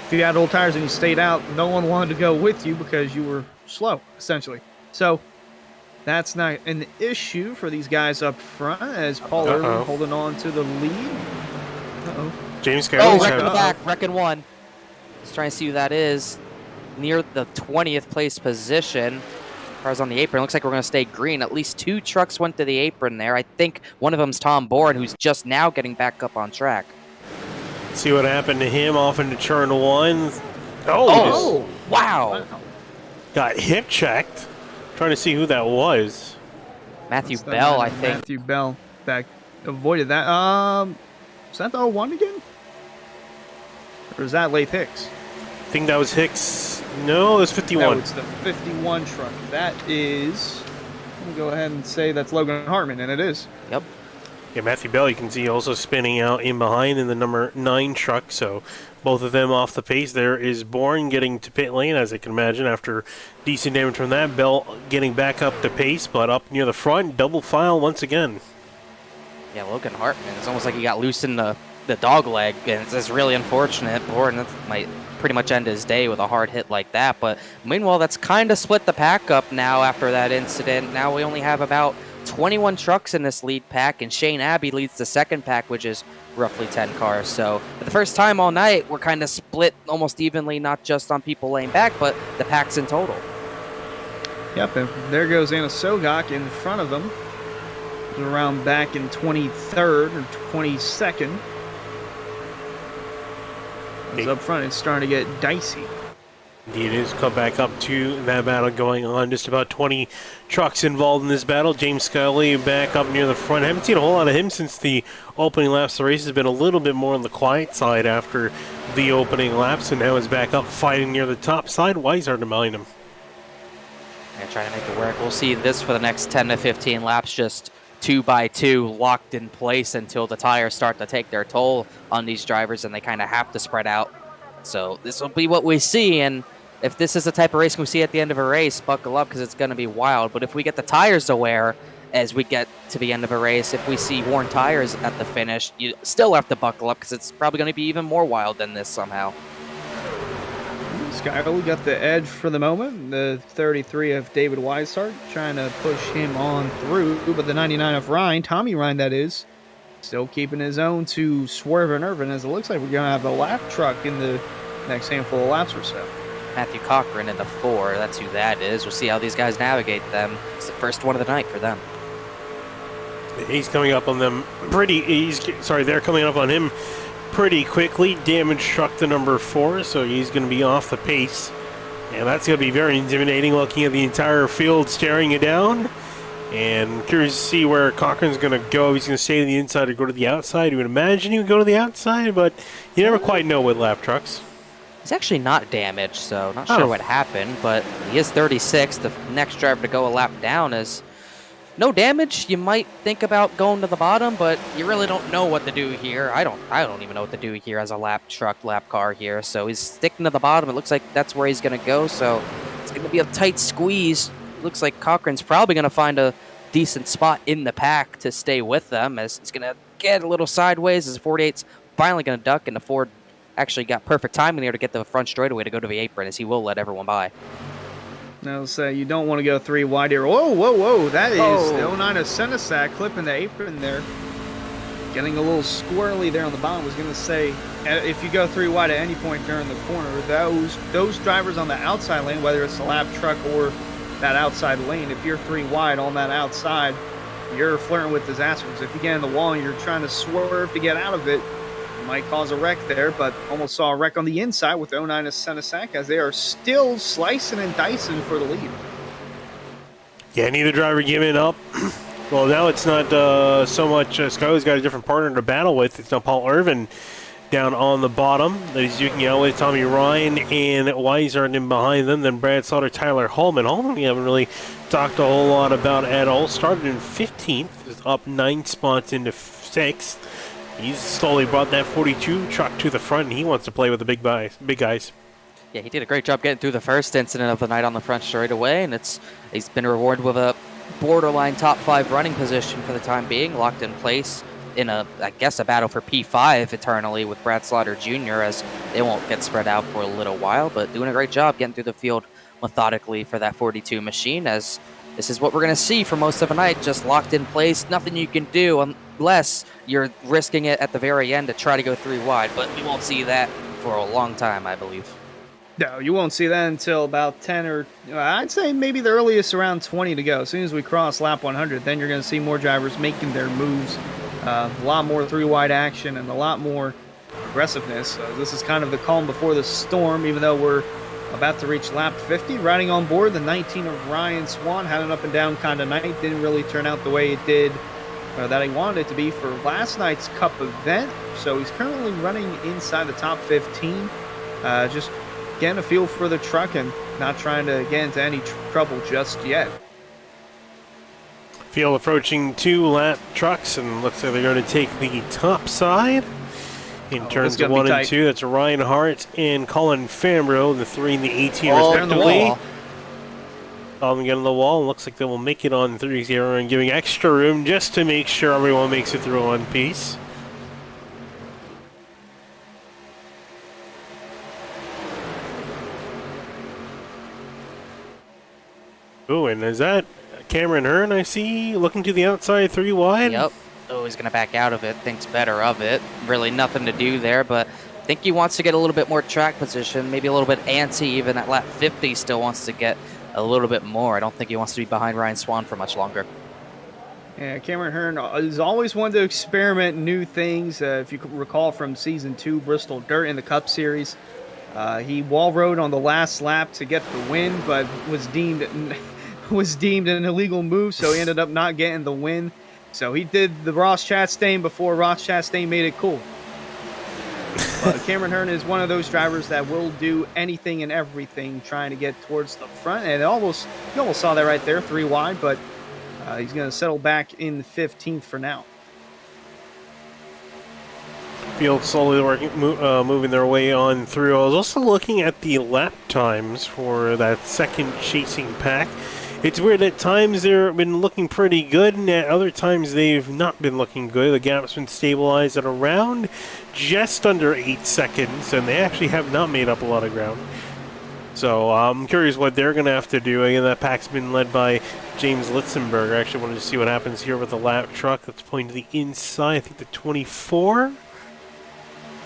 If you had old tires and you stayed out, no one wanted to go with you because you were slow, essentially. So that's not an issue for these guys up front as Paul Irvin holding on to the lead. James Oh, Scaglione. wrecking back, wrecking 1. Let's try and see who that is. Near the 20th place position. Cars on the apron. Looks like we're going to stay green. At least 2 trucks went to the apron there. I think one of them's Tom Bourne, who's just now getting back up on track. See what happened to him off into turn 1. Oh, wow. Got hip checked. Trying to see who that was. Matthew Bell, I think. Matthew Bell back avoided that. Is that the 01 again? Or is that Lath Hicks? I think that was Hicks. No, it was 51. No, it's the 51 truck. That is, I'm going to go ahead and say that's Logan Hartman, and it is. Yep. Yeah, Matthew Bell, you can see also spinning out in behind in the number 9 truck, so both of them off the pace. There is Bourne getting to pit lane, as I can imagine, after decent damage from that. Bell getting back up to pace, but up near the front, double file once again. Yeah, Logan Hartman. It's almost like he got loose in the dog leg, and it's really unfortunate. Bourne might pretty much end his day with a hard hit like that, but meanwhile, that's kind of split the pack up now after that incident. Now we only have about 21 trucks in this lead pack, and Shane Abbey leads the second pack, which is roughly 10 cars. So for the first time all night, we're kind of split almost evenly, not just on people laying back, but the packs in total. Yep, and there goes Anna Sogok in front of them. Around back in 23rd or 22nd. As up front, it's starting to get dicey. Indeed, it is. Come back up to that battle going on. Just about 20 trucks involved in this battle. James Scully back up near the front. I haven't seen a whole lot of him since the opening laps. The race has been a little bit more on the quiet side after the opening laps, and now is back up fighting near the top side. Weishart behind him. Yeah, trying to make it work. We'll see this for the next 10 to 15 laps, just 2 by 2 locked in place until the tires start to take their toll on these drivers and they kind of have to spread out. So this will be what we see, and if this is the type of racing we see at the end of a race, buckle up because it's going to be wild. But if we get the tires to wear as we get to the end of a race, if we see worn tires at the finish, you still have to buckle up because it's probably going to be even more wild than this somehow. Skyler got the edge for the moment. The 33 of David Weishart trying to push him on through, but the 99 of Ryan, Tommy Ryan that is, still keeping his own to Swerve and Irvin, as it looks like we're going to have a lap truck in the next handful of laps or so. Matthew Cochran in the 4. That's who that is. We'll see how these guys navigate them. It's the first one of the night for them. He's coming up on them they're coming up on him pretty quickly. Damaged truck the number 4, so he's going to be off the pace. And that's going to be very intimidating, looking at the entire field staring you down. And curious to see where Cochran's going to go. He's going to stay to the inside or go to the outside. You would imagine he would go to the outside, but you never quite know with lap trucks. He's actually not damaged, so not sure what happened, but he is 36. The next driver to go a lap down is no damage. You might think about going to the bottom, but you really don't know what to do here. I don't even know what to do here as a lap car here. So he's sticking to the bottom. It looks like that's where he's going to go, so it's going to be a tight squeeze. Looks like Cochran's probably going to find a decent spot in the pack to stay with them, as it's going to get a little sideways as the 48's finally going to duck, and the Ford actually got perfect timing there to get the front straightaway to go to the apron, as he will let everyone by. Now, say you don't want to go 3 wide here. Whoa. That is the 09 of Senesac clipping the apron there. Getting a little squirrely there on the bottom. Was going to say, if you go 3 wide at any point during the corner, those drivers on the outside lane, whether it's the lap truck or that outside lane, if you're 3 wide on that outside, you're flirting with disaster. Because if you get in the wall and you're trying to swerve to get out of it, you might cause a wreck there. But almost saw a wreck on the inside with 09 of Senesac, as they are still slicing and dicing for the lead. Yeah, neither driver giving up. Well, now it's not so much Skyler's got a different partner to battle with. It's now Paul Irvin down on the bottom that he's duking out with. Tommy Ryan and Weishart in behind them. Then Brad Slaughter, Tyler Holman. Holman we haven't really talked a whole lot about at all. Started in 15th, is up 9 spots into 6th. He's slowly brought that 42 truck to the front, and he wants to play with the big guys. Yeah, he did a great job getting through the first incident of the night on the front straightaway, and he's been rewarded with a borderline top 5 running position for the time being, locked in place in a battle for P5 eternally with Brad Slaughter Jr., as they won't get spread out for a little while, but doing a great job getting through the field methodically for that 42 machine, as this is what we're going to see for most of the night, just locked in place, nothing you can do unless you're risking it at the very end to try to go 3 wide, but we won't see that for a long time, I believe. No, you won't see that until about 10 or I'd say maybe the earliest around 20 to go. As soon as we cross lap 100, then you're going to see more drivers making their moves. A lot more 3 wide action and a lot more aggressiveness. So this is kind of the calm before the storm, even though we're about to reach lap 50. Riding on board, the 19 of Ryan Swan had an up and down kind of night. Didn't really turn out the way it did that he wanted it to be for last night's Cup event. So he's currently running inside the top 15. Just getting a feel for the truck and not trying to get into any trouble just yet. Field approaching 2 lap trucks, and looks like they're going to take the top side in turns 1 and 2. That's Ryan Hart and Colin Fambro, the 3 and the 18 respectively. All them get on the wall, and looks like they will make it on through here and giving extra room just to make sure everyone makes it through in one piece. Oh, and is that Cameron Hearn I see looking to the outside 3 wide? Yep. Oh, he's going to back out of it. Thinks better of it. Really nothing to do there, but I think he wants to get a little bit more track position, maybe a little bit antsy. Even at lap 50 still wants to get a little bit more. I don't think he wants to be behind Ryan Swan for much longer. Yeah, Cameron Hearn has always wanted to experiment new things. If you could recall from Season 2 Bristol Dirt in the Cup Series, he wall rode on the last lap to get the win, but was deemed an illegal move, so he ended up not getting the win. So he did the Ross Chastain before Ross Chastain made it cool. But Cameron Hearn is one of those drivers that will do anything and everything trying to get towards the front. And you almost saw that right there, 3 wide, but he's going to settle back in the 15th for now. Field slowly moving their way on through. I was also looking at the lap times for that second chasing pack. It's weird, at times they've been looking pretty good, and at other times they've not been looking good. The gap's been stabilized at around just under 8 seconds, and they actually have not made up a lot of ground. So I'm curious what they're going to have to do. Again, that pack's been led by James Litzenberger. I actually wanted to see what happens here with the lap truck that's pointing to the inside. I think the 24.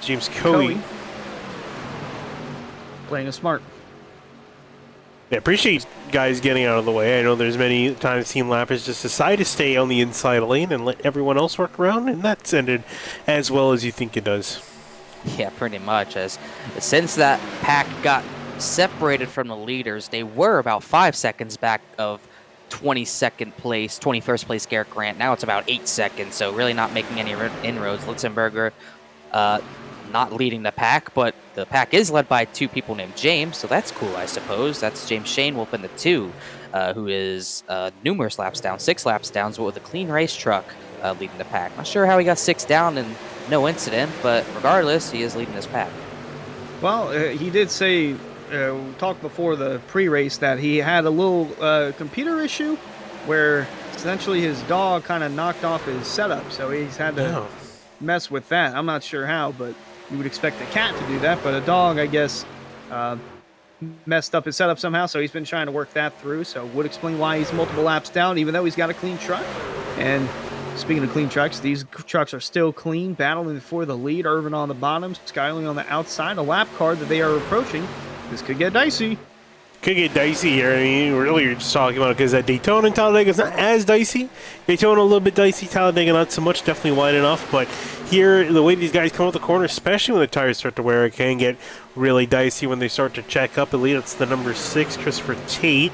James Coey. Playing it smart. Yeah, appreciate guys getting out of the way. I know there's many times Team Lappers just decide to stay on the inside lane and let everyone else work around, and that's ended as well as you think it does. Yeah, pretty much. Since that pack got separated from the leaders, they were about 5 seconds back of 22nd place, 21st place Garrett Grant. Now it's about 8 seconds, so really not making any inroads. Litzenberger not leading the pack, but the pack is led by 2 people named James, so that's cool, I suppose. That's James Shainwolf in the 2, who is numerous laps down, 6 laps down, but with a clean race truck leading the pack. Not sure how he got 6 down and no incident, but regardless, he is leading this pack. Well, he did say, we talked before the pre-race, that he had a little computer issue where essentially his dog kind of knocked off his setup, so he's had to mess with that. I'm not sure how, but you would expect a cat to do that, but a dog, I guess, messed up his setup somehow, so he's been trying to work that through, so would explain why he's multiple laps down, even though he's got a clean truck. And speaking of clean trucks, these trucks are still clean, battling for the lead. Irvin on the bottom, Skyling on the outside, a lap car that they are approaching. This could get dicey. Could get dicey here. I mean, really, you're just talking about it because Daytona and Talladega is not as dicey. Daytona a little bit dicey, Talladega not so much, definitely wide enough. But here, the way these guys come out the corner, especially when the tires start to wear, it can get really dicey when they start to check up. At least it's the number 6, Christopher Tate.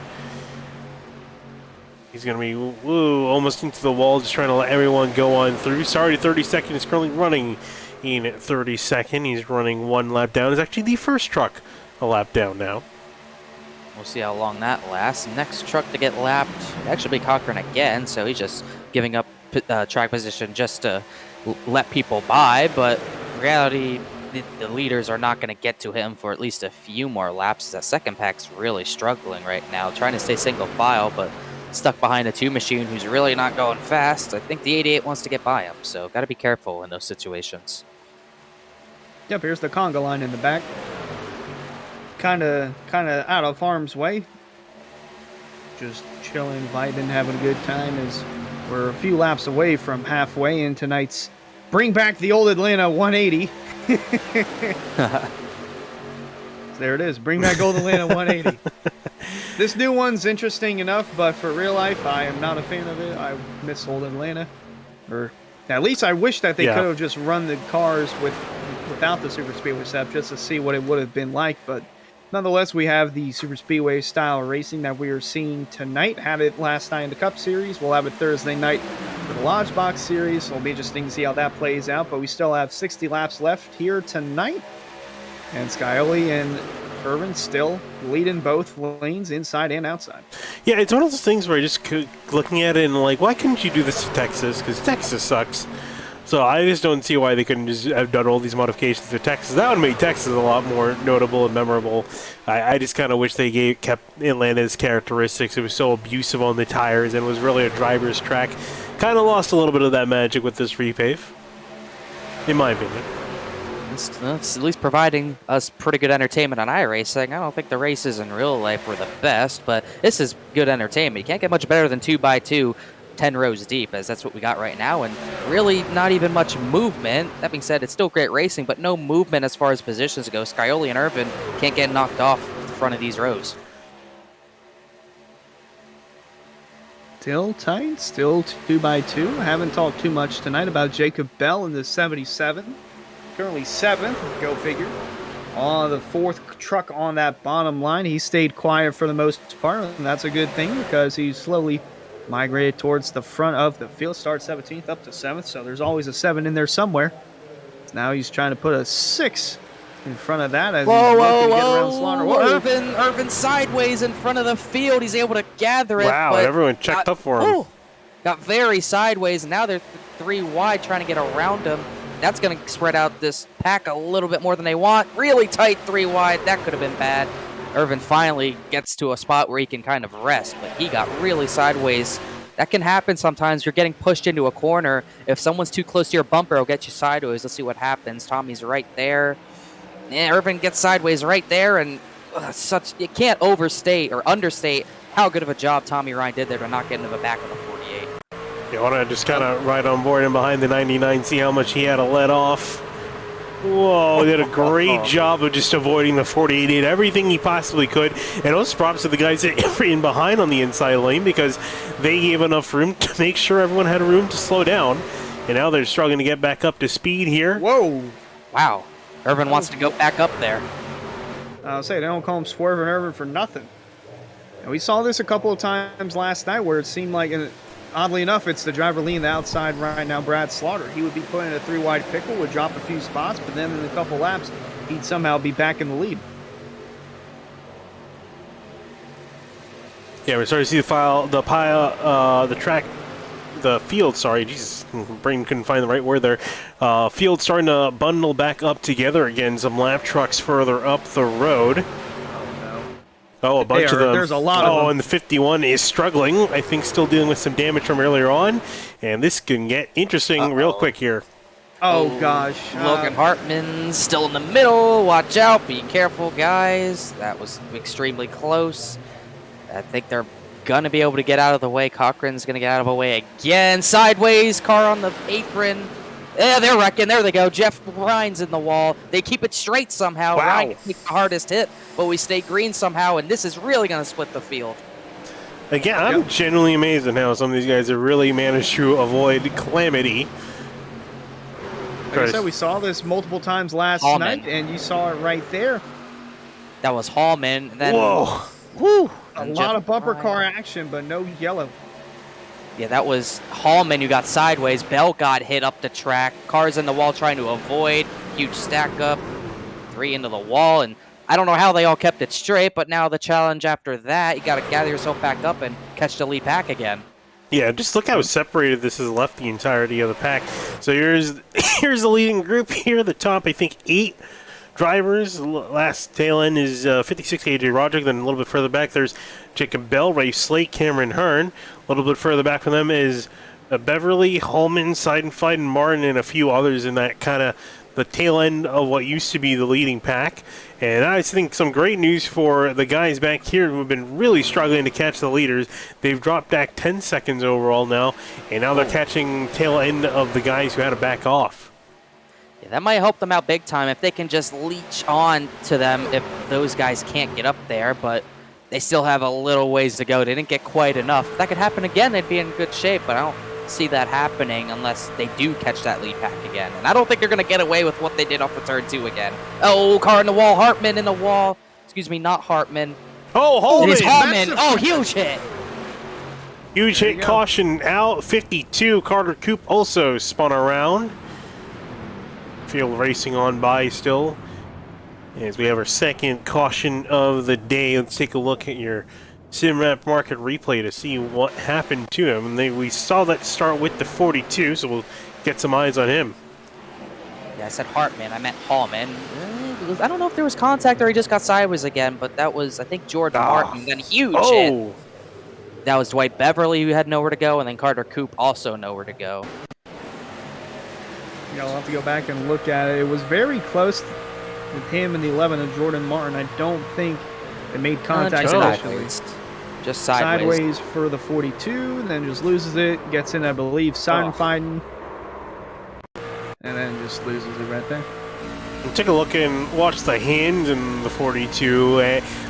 He's going to be almost into the wall, just trying to let everyone go on through. Sorry, 32nd is currently running in 32nd. He's running 1 lap down. It's actually the first truck a lap down now. We'll see how long that lasts. Next truck to get lapped, actually be Cochran again, so he's just giving up track position just to let people by, but in reality, the leaders are not going to get to him for at least a few more laps. That second pack's really struggling right now, trying to stay single file, but stuck behind a 2 machine who's really not going fast. I think the 88 wants to get by him, so got to be careful in those situations. Yep, here's the conga line in the back. Kind of out of harm's way. Just chilling, vibing, having a good time as we're a few laps away from halfway in tonight's Bring Back the Old Atlanta 180. There it is. Bring Back Old Atlanta 180. This new one's interesting enough, but for real life, I am not a fan of it. I miss Old Atlanta. Or at least I wish that they could have just run the cars without the Super Speedway setup just to see what it would have been like, but nonetheless, we have the Super Speedway style racing that we are seeing tonight. Had it last night in the Cup Series. We'll have it Thursday night for the Lodge Box Series. It'll be interesting to see how that plays out. But we still have 60 laps left here tonight. And Scioli and Irvin still leading both lanes, inside and outside. Yeah, it's one of those things where I just looking at it and like, why couldn't you do this to Texas? Because Texas sucks. So I just don't see why they couldn't just have done all these modifications to Texas. That would make Texas a lot more notable and memorable. I just kind of wish they kept Atlanta's characteristics. It was so abusive on the tires and was really a driver's track. Kind of lost a little bit of that magic with this repave, in my opinion. It's at least providing us pretty good entertainment on iRacing. I don't think the races in real life were the best, but this is good entertainment. You can't get much better than 2x2. 10 rows deep, as that's what we got right now, and really not even much movement. That being said, it's still great racing, but no movement as far as positions go. Scioli and Irvin can't get knocked off the front of these rows. Still tight, still 2x2. Haven't talked too much tonight about Jacob Bell in the 77. Currently 7th, go figure. On the 4th truck on that bottom line, he stayed quiet for the most part, and that's a good thing because he's slowly migrated towards the front of the field. Starts 17th up to 7th, so there's always a 7 in there somewhere. Now he's trying to put a 6 in front of that as he's looking to get around Slaughter. Irvin sideways in front of the field. He's able to gather it. Wow, everyone checked up for him. Got very sideways, and now they're 3 wide trying to get around him. That's going to spread out this pack a little bit more than they want. Really tight 3 wide. That could have been bad. Irvin finally gets to a spot where he can kind of rest, but he got really sideways. That can happen sometimes. You're getting pushed into a corner. If someone's too close to your bumper, it'll get you sideways. Let's see what happens. Tommy's right there. Yeah, Irvin gets sideways right there, and you can't overstate or understate how good of a job Tommy Ryan did there to not get into the back of the 48. You want to just kind of ride on board and behind the 99, see how much he had to let off. Whoa, did a great job of just avoiding the 48. He did everything he possibly could. And those props to the guys that were in behind on the inside lane because they gave enough room to make sure everyone had room to slow down. And now they're struggling to get back up to speed here. Whoa. Wow. Irvin wants to go back up there. I'll say, they don't call him Swerving Irvin for nothing. And we saw this a couple of times last night where it seemed like, and oddly enough, it's the driver leading the outside right now, Brad Slaughter. He would be put in a 3-wide pickle, would drop a few spots, but then in a couple laps, he'd somehow be back in the lead. Yeah, we're starting to see the field, sorry, Jesus, brain couldn't find the right word there. Field starting to bundle back up together again, some lap trucks further up the road. Oh, a bunch of them. There's a lot of them. Oh, and the 51 is struggling. I think still dealing with some damage from earlier on. And this can get interesting real quick here. Oh, gosh. Logan Hartman's still in the middle. Watch out. Be careful, guys. That was extremely close. I think they're going to be able to get out of the way. Cochran's going to get out of the way again. Sideways, car on the apron. Yeah, they're wrecking. There they go. Jeff Ryan's in the wall. They keep it straight somehow. Wow. Ryan takes the hardest hit, but we stay green somehow, and this is really going to split the field. Again, I'm genuinely amazed at how some of these guys have really managed to avoid calamity. Like I said, we saw this multiple times last night, and you saw it right there. That was Hallman. Then, whoa. Woo, a lot of bumper car action, but no yellow. Yeah, that was Hallman who got sideways. Bell got hit up the track. Cars in the wall trying to avoid. Huge stack up. 3 into the wall. And I don't know how they all kept it straight, but now the challenge after that, you got to gather yourself back up and catch the lead pack again. Yeah, just look how separated this has left the entirety of the pack. So here's the leading group here. The top, I think, 8 drivers. Last tail end is 56 AJ Roderick. Then a little bit further back, there's Jacob Bell, Ray Slate, Cameron Hearn. A little bit further back from them is Beverly, Holman, Seidenfeld, and Martin, and a few others in that kind of the tail end of what used to be the leading pack. And I think some great news for the guys back here who have been really struggling to catch the leaders. They've dropped back 10 seconds overall now, and now they're catching tail end of the guys who had to back off. Yeah, that might help them out big time if they can just leech on to them if those guys can't get up there, but they still have a little ways to go. They didn't get quite enough. If that could happen again, they'd be in good shape, but I don't see that happening unless they do catch that lead pack again. And I don't think they're going to get away with what they did off the turn 2 again. Oh, car in the wall. Hartman in the wall. Excuse me, not Hartman. Oh, Holman! It is Hartman. Oh, huge hit. Huge hit, caution out. 52. Carter Coop also spun around. Field racing on by still. As we have our second caution of the day. Let's take a look at your SimRap market replay to see what happened to him. And we saw that start with the 42, so we'll get some eyes on him. Yeah, I said Hartman. I meant Hallman. I don't know if there was contact or he just got sideways again, but that was, I think, Jordan Martin. Then huge hit. That was Dwight Beverly who had nowhere to go, and then Carter Coop also nowhere to go. Yeah, I'll have to go back and look at it. It was very close with him and the 11 and Jordan Martin. I don't think they made contact initially. Just sideways. Sideways for the 42, and then just loses it. Gets in, I believe, Seidenfeld, and then just loses it right there. We'll take a look and watch the hands in the 42.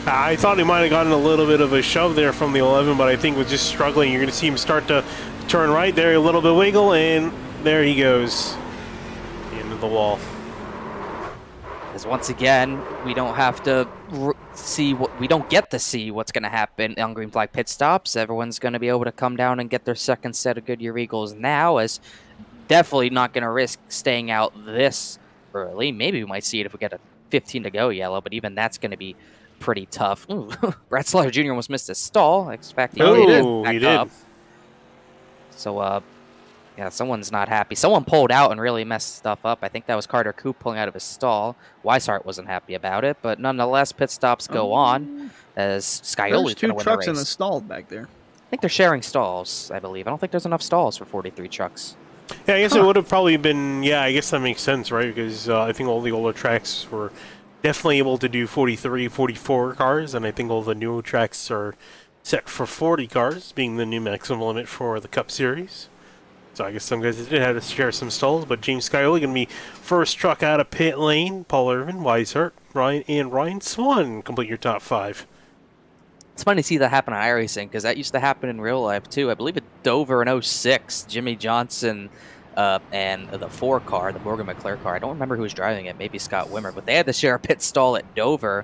I thought he might have gotten a little bit of a shove there from the 11, but I think was just struggling. You're going to see him start to turn right there, a little bit wiggle, and there he goes. Into the wall. As once again, we don't have to we don't get to see what's going to happen on green flag pit stops. Everyone's going to be able to come down and get their second set of Goodyear Eagles now, as definitely not going to risk staying out this early. Maybe we might see it if we get a 15 to go yellow, but even that's going to be pretty tough. Ooh, Brad Slaughter Jr. almost missed his stall. I expect he did. Up. So, yeah, someone's not happy. Someone pulled out and really messed stuff up. I think that was Carter Coop pulling out of his stall. Weishart wasn't happy about it, but nonetheless, pit stops go on as Scioli's going to win the race. There's 2 trucks in the stall back there. I think they're sharing stalls, I believe. I don't think there's enough stalls for 43 trucks. Yeah, I guess it would have probably been, yeah, I guess that makes sense, right? Because I think all the older tracks were definitely able to do 43, 44 cars, and I think all the new tracks are set for 40 cars, being the new maximum limit for the Cup Series. So I guess some guys did have to share some stalls, but James Scioli going to be first truck out of pit lane. Paul Irvin, Weishart, Ryan Swan complete your top 5. It's funny to see that happen on iRacing because that used to happen in real life too. I believe at Dover in 06, Jimmy Johnson and the 4 car, the Morgan McClure car. I don't remember who was driving it, maybe Scott Wimmer, but they had to share a pit stall at Dover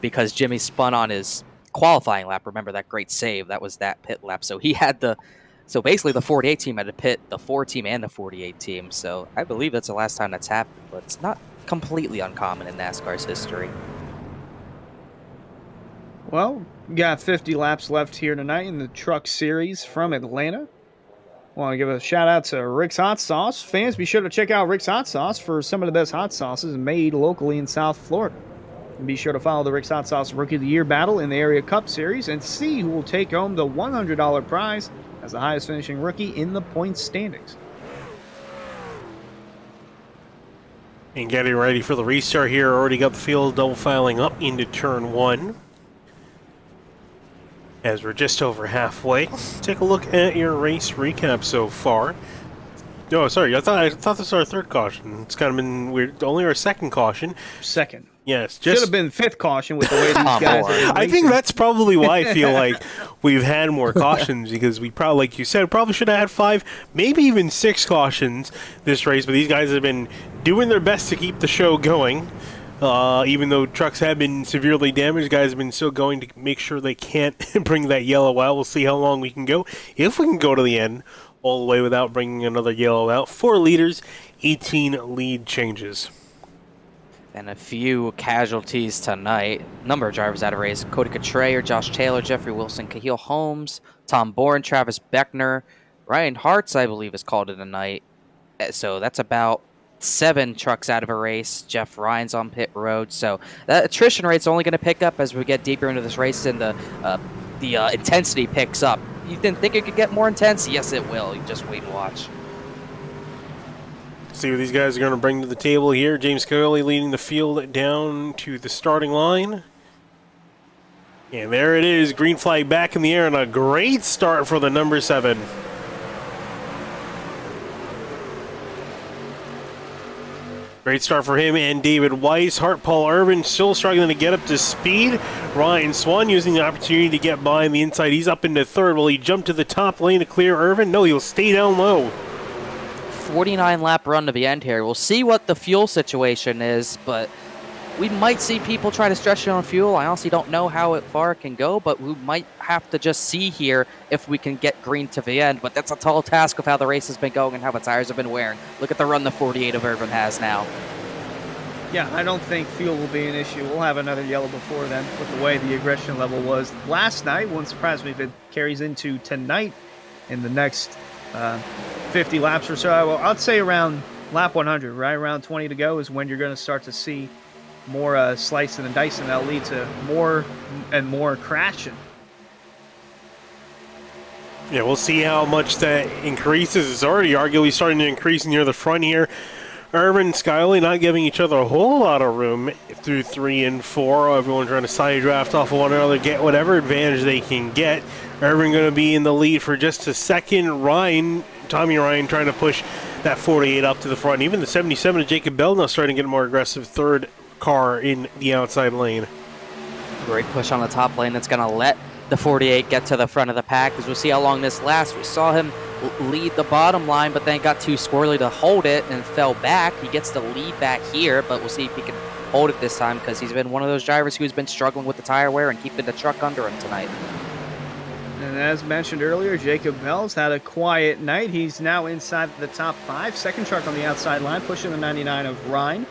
because Jimmy spun on his qualifying lap. Remember that great save? That was that pit lap. So he had so basically the 48 team had to pit the 4 team and the 48 team. So I believe that's the last time that's happened, but it's not completely uncommon in NASCAR's history. Well, we got 50 laps left here tonight in the Truck Series from Atlanta. Want to give a shout out to Rick's Hot Sauce. Fans, be sure to check out Rick's Hot Sauce for some of the best hot sauces made locally in South Florida. And be sure to follow the Rick's Hot Sauce Rookie of the Year battle in the Area Cup Series and see who will take home the $100 prize as the highest finishing rookie in the points standings. And getting ready for the restart here. Already got the field double filing up into turn 1. As we're just over halfway, take a look at your race recap so far. No, sorry, I thought this was our 3rd caution. It's kind of been weird. Only our 2nd caution. Second. Yes, Should have been 5th caution with the way these guys have been I think that's probably why I feel like we've had more cautions, because we probably, like you said, probably should have had 5, maybe even 6 cautions this race. But these guys have been doing their best to keep the show going. Even though trucks have been severely damaged, guys have been still going to make sure they can't bring that yellow out. We'll see how long we can go. If we can go to the end all the way without bringing another yellow out. 4 leaders, 18 lead changes. And a few casualties tonight. Number of drivers out of race. Cody Cotrayer, Josh Taylor, Jeffrey Wilson, Cahill Holmes, Tom Bourne, Travis Beckner, Ryan Hartz, I believe, is called it a night. So that's about 7 trucks out of a race. Jeff Ryan's on pit road. So that attrition rate's only going to pick up as we get deeper into this race and the intensity picks up. You didn't think it could get more intense? Yes, it will. You just wait and watch. See what these guys are going to bring to the table here. James Scioli leading the field down to the starting line. And there it is. Green flag back in the air and a great start for the number 7. Great start for him and David Weishart. Paul Irvin still struggling to get up to speed. Ryan Swan using the opportunity to get by on the inside. He's up into 3rd. Will he jump to the top lane to clear Irvin? No, he'll stay down low. 49 lap run to the end here. We'll see what the fuel situation is, but we might see people try to stretch it on fuel. I honestly don't know how far it can go, but we might have to just see here if we can get green to the end. But that's a tall task of how the race has been going and how the tires have been wearing. Look at the run the 48 of Irvin has now. Yeah, I don't think fuel will be an issue. We'll have another yellow before then with the way the aggression level was last night. Wouldn't surprise me if it carries into tonight in the next 50 laps or so. I'd say around lap 100, right around 20 to go is when you're going to start to see more slicing and dicing. That'll lead to more and more crashing. Yeah, we'll see how much that increases. It's already arguably starting to increase near the front here. Irvin and Scioli not giving each other a whole lot of room through 3 and 4. Everyone trying to side draft off of one another, get whatever advantage they can get. Irvin going to be in the lead for just a second. Tommy Ryan trying to push that 48 up to the front. Even the 77 of Jacob Bell now starting to get a more aggressive 3rd car in the outside lane. Great push on the top lane that's going to let the 48 get to the front of the pack, as we'll see how long this lasts. We saw him lead the bottom line, but then got too squirrely to hold it and fell back. He gets the lead back here, but we'll see if he can hold it this time, because he's been one of those drivers who's been struggling with the tire wear and keeping the truck under him tonight. And as mentioned earlier, Jacob Bell's had a quiet night. He's now inside the top 5. 2nd truck on the outside line, pushing the 99 of Ryan.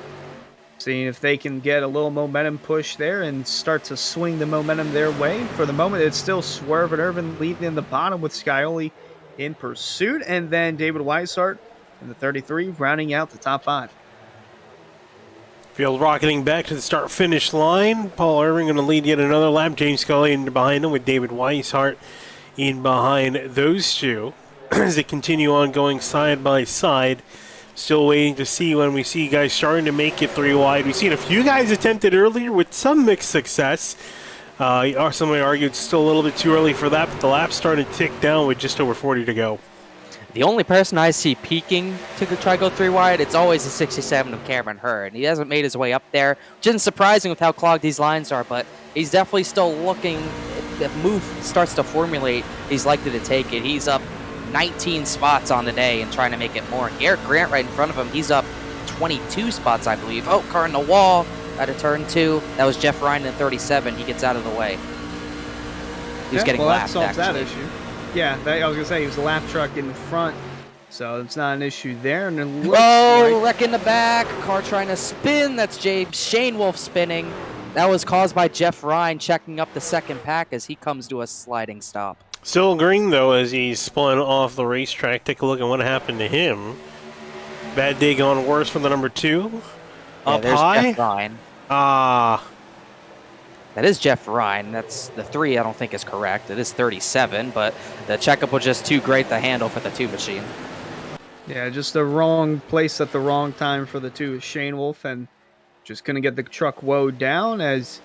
Seeing if they can get a little momentum push there and start to swing the momentum their way. For the moment, it's still Swerve and Irvin leading in the bottom with Scioli in pursuit. And then David Weishart in the 33 rounding out the top 5. Field rocketing back to the start-finish line. Paul Irvin going to lead yet another lap. James Scioli in behind him with David Weishart in behind those two as they continue on going side by side Still waiting to see when we see guys starting to make it 3 wide. We've seen a few guys attempt it earlier with some mixed success. Somebody argued it's still a little bit too early for that, but the lap's starting to tick down with just over 40 to go. The only person I see peaking to try to go 3 wide, it's always the 67 of Cameron Hurd. He hasn't made his way up there, which isn't surprising with how clogged these lines are, but he's definitely still looking. If the move starts to formulate, he's likely to take it. He's up 19 spots on the day and trying to make it more. Garrett Grant right in front of him, he's up 22 spots, I believe. Oh, car in the wall out of turn 2. That was Jeff Ryan in 37. He gets out of the way. He was getting lapped, that solves actually. that issue. Yeah, I was going to say, he was the lap truck in front, so it's not an issue there. And it looks wreck in the back. Car trying to spin. That's Shane Wolf spinning. That was caused by Jeff Ryan checking up the second pack as he comes to a sliding stop. Still green, though, as he spun off the racetrack. Take a look at what happened to him. Bad day gone worse for the number 2. Yeah, Up there's high. Jeff Ryan. That is Jeff Ryan. That's the 3 I don't think is correct. It is 37, but the checkup was just too great to handle for the 2 machine. Yeah, just the wrong place at the wrong time for the 2 is Shane Wolf, and just going to get the truck woe down as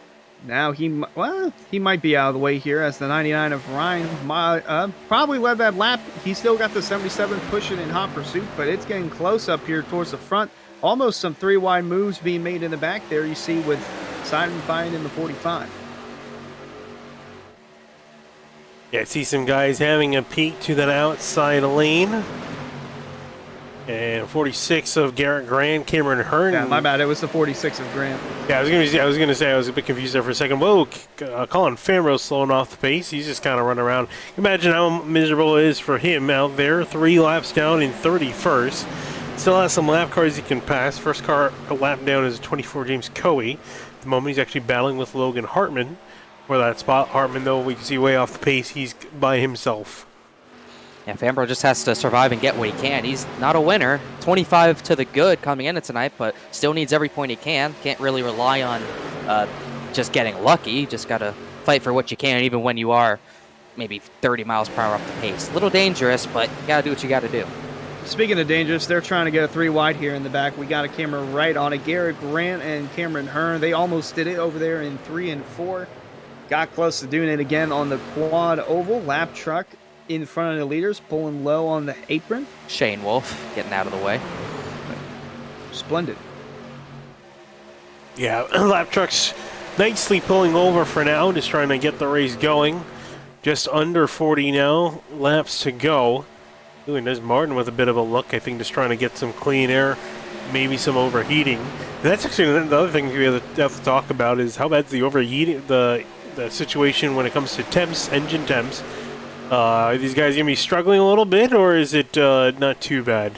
now he might be out of the way here as the 99 of Ryan probably led that lap. He still got the 77 pushing in hot pursuit, but it's getting close up here towards the front. Almost some 3 wide moves being made in the back there you see with Simon Fine in the 45. Yeah, I see some guys having a peek to that outside lane. And 46 of Garrett Grant, Cameron Hearn. Yeah, my bad. It was the 46 of Grant. Yeah, I was gonna say I was a bit confused there for a second. Whoa, Colin Famro slowing off the pace. He's just kind of running around. Imagine how miserable it is for him out there. 3 laps down in 31st. Still has some lap cars he can pass. First car a lap down is 24 James Coey. At the moment he's actually battling with Logan Hartman for that spot. Hartman, though, we can see way off the pace. He's by himself. Yeah, Fambro just has to survive and get what he can. He's not a winner. 25 to the good coming into tonight, but still needs every point he can. Can't really rely on just getting lucky. Just got to fight for what you can, even when you are maybe 30 miles per hour off the pace. A little dangerous, but you got to do what you got to do. Speaking of dangerous, they're trying to get a 3 wide here in the back. We got a camera right on it. Garrett Grant and Cameron Hearn, they almost did it over there in 3 and 4. Got close to doing it again on the quad oval. Lap truck in front of the leaders, pulling low on the apron. Shane Wolf getting out of the way. Splendid. Yeah, lap truck's nicely pulling over for now, just trying to get the race going. Just under 40 now, laps to go. Ooh, and there's Martin with a bit of a look, I think, just trying to get some clean air, maybe some overheating. And that's actually the other thing we have to talk about is how bad's the overheating, the situation when it comes to temps, engine temps. Are these guys going to be struggling a little bit, or is it not too bad?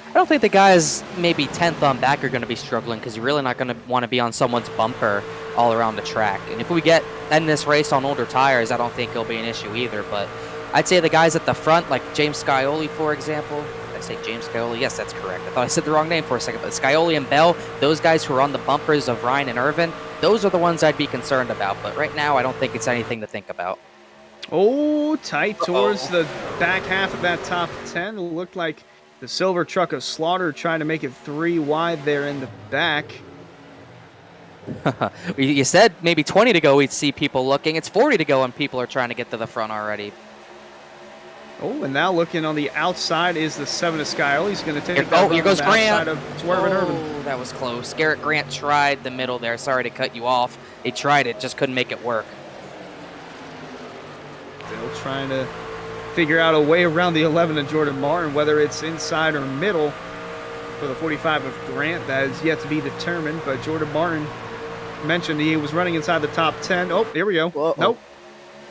I don't think the guys maybe 10th on back are going to be struggling because you're really not going to want to be on someone's bumper all around the track. And if we end this race on older tires, I don't think it'll be an issue either. But I'd say the guys at the front, like James Scioli, for example. Did I say James Scioli? Yes, that's correct. I thought I said the wrong name for a second. But Scioli and Bell, those guys who are on the bumpers of Ryan and Irvin, those are the ones I'd be concerned about. But right now, I don't think it's anything to think about. Oh, tight towards the back half of that top 10. It looked like the silver truck of Slaughter trying to make it 3 wide there in the back. You said maybe 20 to go we'd see people looking. It's 40 to go and people are trying to get to the front already. Oh, and now looking on the outside is the 7 of Scioli. He's going to take Here goes Grant. Of Swerve Irvin. That was close. Garrett Grant tried the middle there. Sorry to cut you off. He tried it, just couldn't make it work. Still trying to figure out a way around the 11 of Jordan Martin, whether it's inside or middle for the 45 of Grant. That is yet to be determined, but Jordan Martin mentioned he was running inside the top 10. Oh, here we go. Uh-oh. Nope.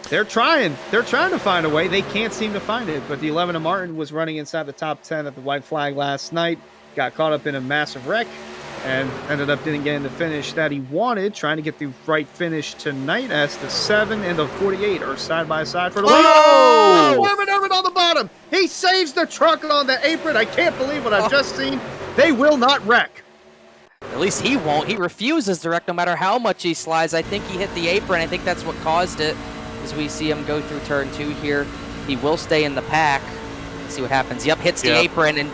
They're trying to find a way. They can't seem to find it, but the 11 of Martin was running inside the top 10 at the white flag last night, got caught up in a massive wreck, and ended up didn't get in the finish that he wanted, trying to get the right finish tonight as the 7 and the 48 are side by side for the lead. Oh! Irvin on the bottom. He saves the truck on the apron. I can't believe what I've just seen. They will not wreck. At least he won't. He refuses to wreck no matter how much he slides. I think he hit the apron. I think that's what caused it. As we see him go through turn 2 here, he will stay in the pack. Let's see what happens. Yep, hits the apron, and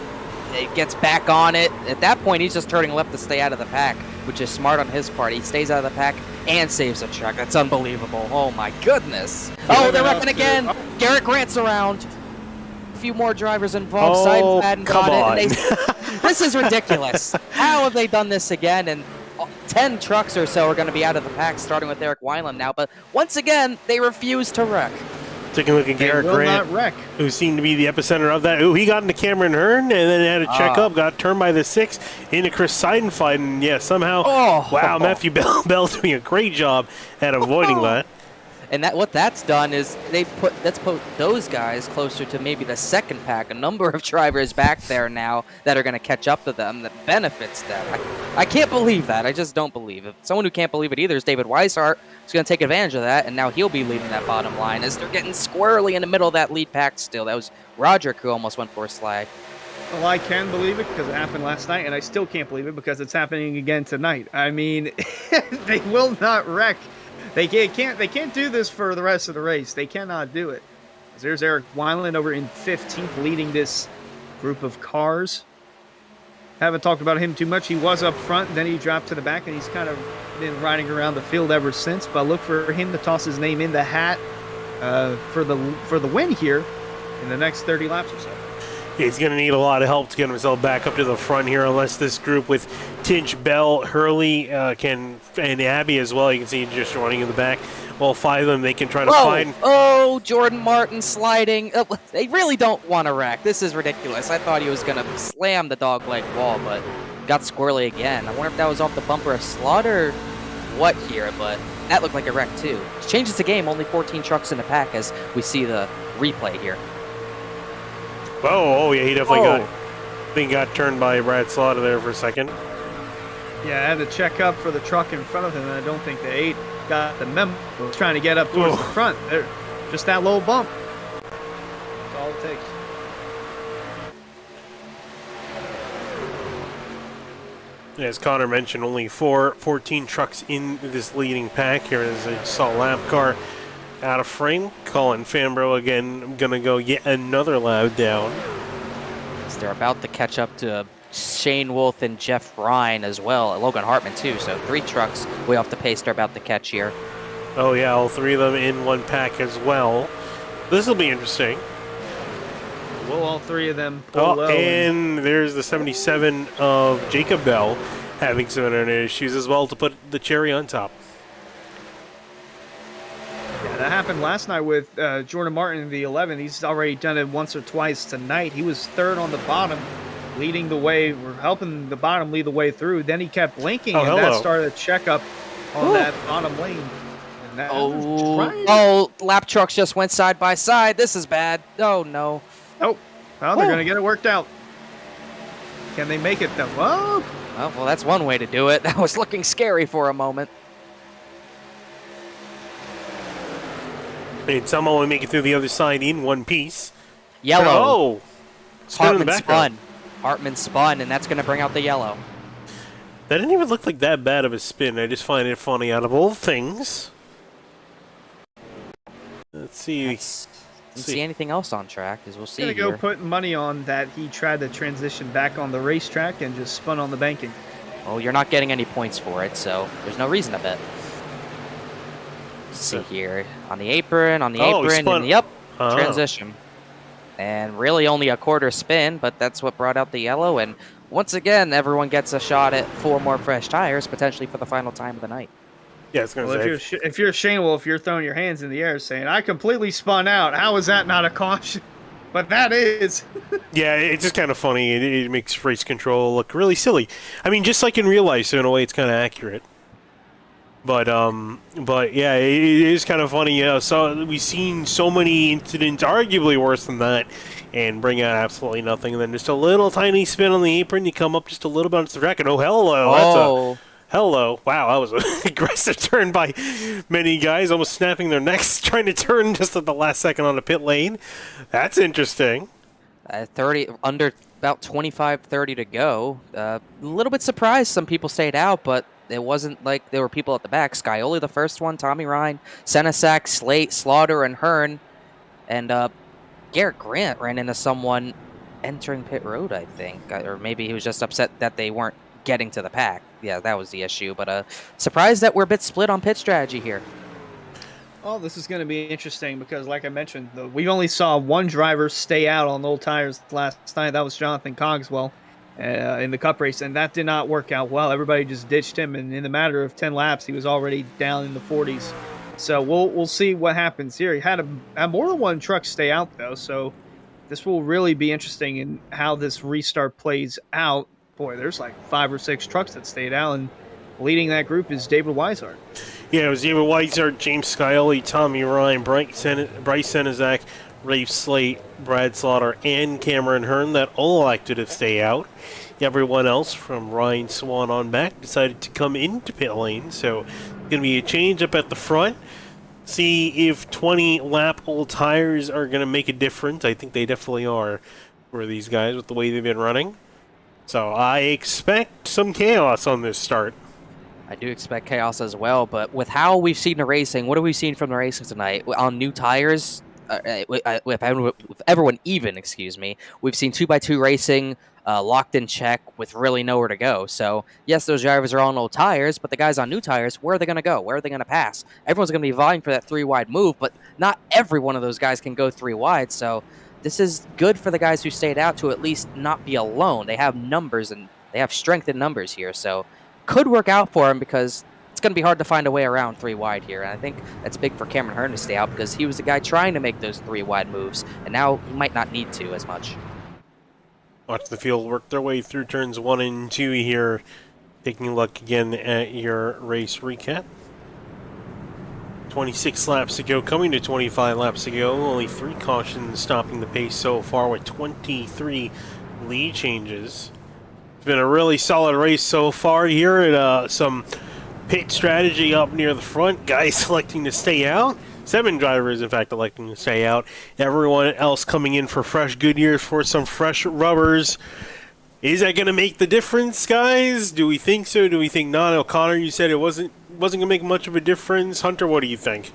It gets back on it. At that point, he's just turning left to stay out of the pack, which is smart on his part. He stays out of the pack and saves a truck. That's unbelievable. Oh, my goodness. Oh, they're wrecking again. Garrett Grant's around. A few more drivers involved. Seidenfaden got it. And this is ridiculous. How have they done this again? And 10 trucks or so are going to be out of the pack, starting with Eric Weiland now. But once again, they refuse to wreck. Taking a look at Garrett Grant, who seemed to be the epicenter of that. Ooh, he got into Cameron Hearn and then had to check up, got turned by the 6 into Chris Seidenfaden. And yeah, somehow, wow, Matthew Bell's doing a great job at avoiding that. And what that's done is that's put those guys closer to maybe the second pack. A number of drivers back there now that are going to catch up to them that benefits them. I can't believe that. I just don't believe it. Someone who can't believe it either is David Weishart. He's going to take advantage of that, and now he'll be leading that bottom line as they're getting squarely in the middle of that lead pack still. That was Roderick who almost went for a slide. Well, I can believe it because it happened last night, and I still can't believe it because it's happening again tonight. I mean, they will not wreck. They can't do this for the rest of the race. They cannot do it. There's Eric Weiland over in 15th leading this group of cars. Haven't talked about him too much. He was up front, then he dropped to the back, and he's kind of been riding around the field ever since. But look for him to toss his name in the hat for the win here in the next 30 laps or so. He's going to need a lot of help to get himself back up to the front here, unless this group with Tinch, Bell, Hurley, and Abby as well. You can see just running in the back. All 5 of them, they can try to find. Oh, Jordan Martin sliding. They really don't want to wreck. This is ridiculous. I thought he was going to slam the dogleg wall, but got squirrely again. I wonder if that was off the bumper of Slaughter or what here, but that looked like a wreck too. Changes the game. Only 14 trucks in the pack as we see the replay here. Oh, yeah, he definitely got turned by Brad Slaughter there for a second. Yeah, I had to check up for the truck in front of him, and I don't think the 8 got the memo. Was trying to get up towards the front. There, just that little bump. That's all it takes. As Connor mentioned, only 14 trucks in this leading pack here as I saw lap car out of frame. Colin Fambro again going to go yet another lap down. As they're about to catch up to Shane Wolf and Jeff Ryan as well. Logan Hartman too. So 3 trucks way off the pace they're about to catch here. Oh yeah, all 3 of them in one pack as well. This will be interesting. Will all 3 of them pull well? And there's the 77 of Jacob Bell having some internet issues as well to put the cherry on top. Yeah, that happened last night with Jordan Martin in the 11. He's already done it once or twice tonight. He was 3rd on the bottom, leading the way, or helping the bottom lead the way through. Then he kept blinking, and that started a checkup on that bottom lane. And that, lap trucks just went side by side. This is bad. Oh, no. Oh, well, they're going to get it worked out. Can they make it, though? Oh. Well, that's one way to do it. That was looking scary for a moment. And somehow we make it through the other side in one piece. Yellow. Oh! Hartman spun, and that's going to bring out the yellow. That didn't even look like that bad of a spin. I just find it funny out of all things. Let's see. Didn't see anything else on track, as we'll see here. Gonna go put money on that he tried to transition back on the racetrack and just spun on the banking. Well, you're not getting any points for it, so there's no reason to bet. Let's see here. On the apron, and transition. And really only a quarter spin, but that's what brought out the yellow. And once again, everyone gets a shot at 4 more fresh tires, potentially for the final time of the night. Yeah, it's going to say. If you're Shane Wolf, you're throwing your hands in the air saying, I completely spun out. How is that not a caution? But that is. Yeah, it's just kind of funny. It makes race control look really silly. I mean, just like in real life, so in a way it's kind of accurate. But yeah, it is kind of funny. So we've seen so many incidents, arguably worse than that, and bring out absolutely nothing. And then just a little tiny spin on the apron, you come up just a little bit onto the track, and hello, hello. Wow, that was an aggressive turn by many guys, almost snapping their necks, trying to turn just at the last second on the pit lane. That's interesting. 30 under about 25-30 to go. A little bit surprised some people stayed out, but it wasn't like there were people at the back. Scioli, the first one, Tommy Ryan, Senesac, Slate, Slaughter, and Hearn. And Garrett Grant ran into someone entering pit road, I think. Or maybe he was just upset that they weren't getting to the pack. Yeah, that was the issue. But surprised that we're a bit split on pit strategy here. Oh, this is going to be interesting because, like I mentioned, we only saw one driver stay out on old tires last night. That was Jonathan Cogswell in the Cup race, and that did not work out well. Everybody just ditched him, and in the matter of 10 laps, he was already down in the 40s. So we'll see what happens here. He had more than one truck stay out though, so this will really be interesting in how this restart plays out. Boy, there's like 5 or 6 trucks that stayed out, and leading that group is David Weishart. Yeah, it was David Weishart, James Scioli, Tommy Ryan, Bryce Senizak, Rafe Slate, Brad Slaughter, and Cameron Hearn that all elected to stay out. Everyone else from Ryan Swan on back decided to come into pit lane, so going to be a change up at the front. See if 20-lap old tires are going to make a difference. I think they definitely are for these guys with the way they've been running. So I expect some chaos on this start. I do expect chaos as well, but with how we've seen the racing, what have we seen from the racing tonight? On new tires, with everyone even, we've seen 2x2 racing locked in check with really nowhere to go. So, yes, those drivers are on old tires, but the guys on new tires, where are they going to go? Where are they going to pass? Everyone's going to be vying for that 3-wide move, but not every one of those guys can go 3 wide. So, this is good for the guys who stayed out to at least not be alone. They have numbers and they have strength in numbers here. So, could work out for him because it's going to be hard to find a way around 3 wide here. And I think that's big for Cameron Hearn to stay out because he was the guy trying to make those 3 wide moves, and now he might not need to as much. Watch the field work their way through turns 1 and 2 here. Taking a look again at your race recap. 26 laps to go, coming to 25 laps to go. Only 3 cautions stopping the pace so far with 23 lead changes. It's been a really solid race so far here, and some pit strategy up near the front. Guys selecting to stay out. 7 drivers, in fact, electing to stay out. Everyone else coming in for fresh Goodyears for some fresh rubbers. Is that going to make the difference, guys? Do we think so? Do we think not? O'Connor, you said it wasn't going to make much of a difference. Hunter, what do you think?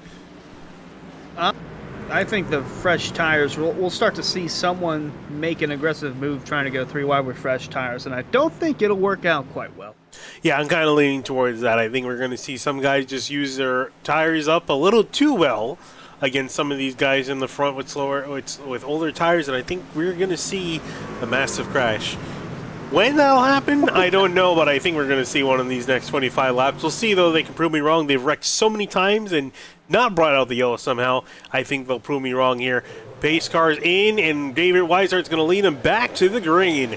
I think the fresh tires, we'll start to see someone make an aggressive move trying to go 3 wide with fresh tires, and I don't think it'll work out quite well. Yeah, I'm kind of leaning towards that. I think we're going to see some guys just use their tires up a little too well against some of these guys in the front with older tires, and I think we're going to see a massive crash. When that'll happen, I don't know, but I think we're going to see one of these next 25 laps. We'll see, though. They can prove me wrong. They've wrecked so many times and not brought out the yellow somehow. I think they'll prove me wrong here. Pace car's in, and David Weishart's going to lead him back to the green.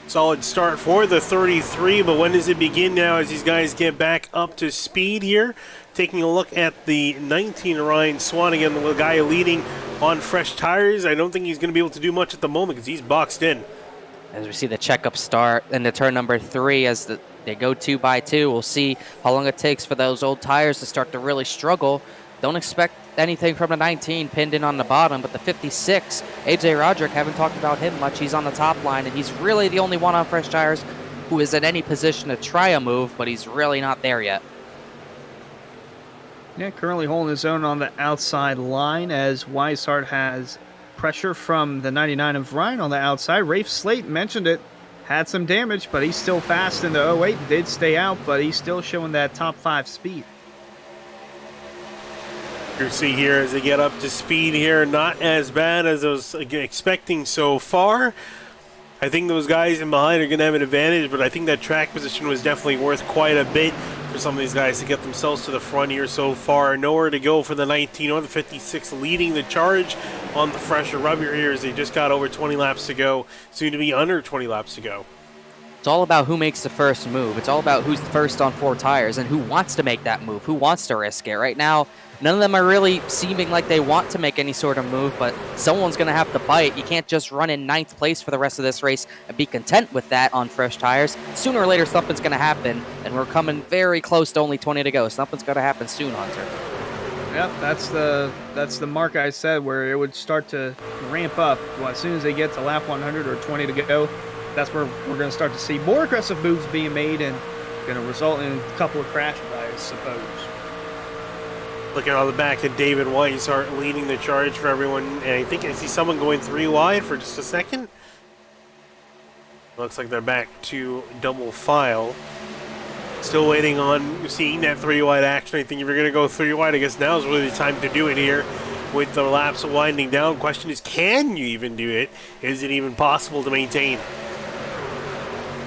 Solid start for the 33, but when does it begin now as these guys get back up to speed here? Taking a look at the 19, Ryan Swan, again, the guy leading on fresh tires. I don't think he's going to be able to do much at the moment because he's boxed in. As we see the checkup start into turn number 3 as they go 2x2, we'll see how long it takes for those old tires to start to really struggle. Don't expect anything from the 19 pinned in on the bottom, but the 56, AJ Roderick, haven't talked about him much. He's on the top line, and he's really the only one on fresh tires who is in any position to try a move, but he's really not there yet. Yeah, currently holding his own on the outside line as Weishart has pressure from the 99 of Ryan on the outside. Rafe Slate mentioned it, had some damage, but he's still fast in the 08, did stay out, but he's still showing that top 5 speed. You see here as they get up to speed here, not as bad as I was expecting so far. I think those guys in behind are going to have an advantage, but I think that track position was definitely worth quite a bit for some of these guys to get themselves to the front here so far. Nowhere to go for the 19 or the 56 leading the charge on the fresher rubber here as they just got over 20 laps to go, soon to be under 20 laps to go. It's all about who makes the first move. It's all about who's first on 4 tires and who wants to make that move, who wants to risk it. Right now, none of them are really seeming like they want to make any sort of move, but someone's going to have to bite. You can't just run in 9th place for the rest of this race and be content with that on fresh tires. Sooner or later, something's going to happen, and we're coming very close to only 20 to go. Something's going to happen soon, Hunter. Yep, that's the mark I said where it would start to ramp up. Well, as soon as they get to lap 100 or 20 to go, that's where we're going to start to see more aggressive moves being made and going to result in a couple of crashes, I suppose. Looking on the back of David Weishart leading the charge for everyone. And I think I see someone going 3 wide for just a second. Looks like they're back to double file. Still waiting on seeing that 3 wide action. I think if you're going to go 3 wide, I guess now is really the time to do it here. With the laps winding down, question is, can you even do it? Is it even possible to maintain?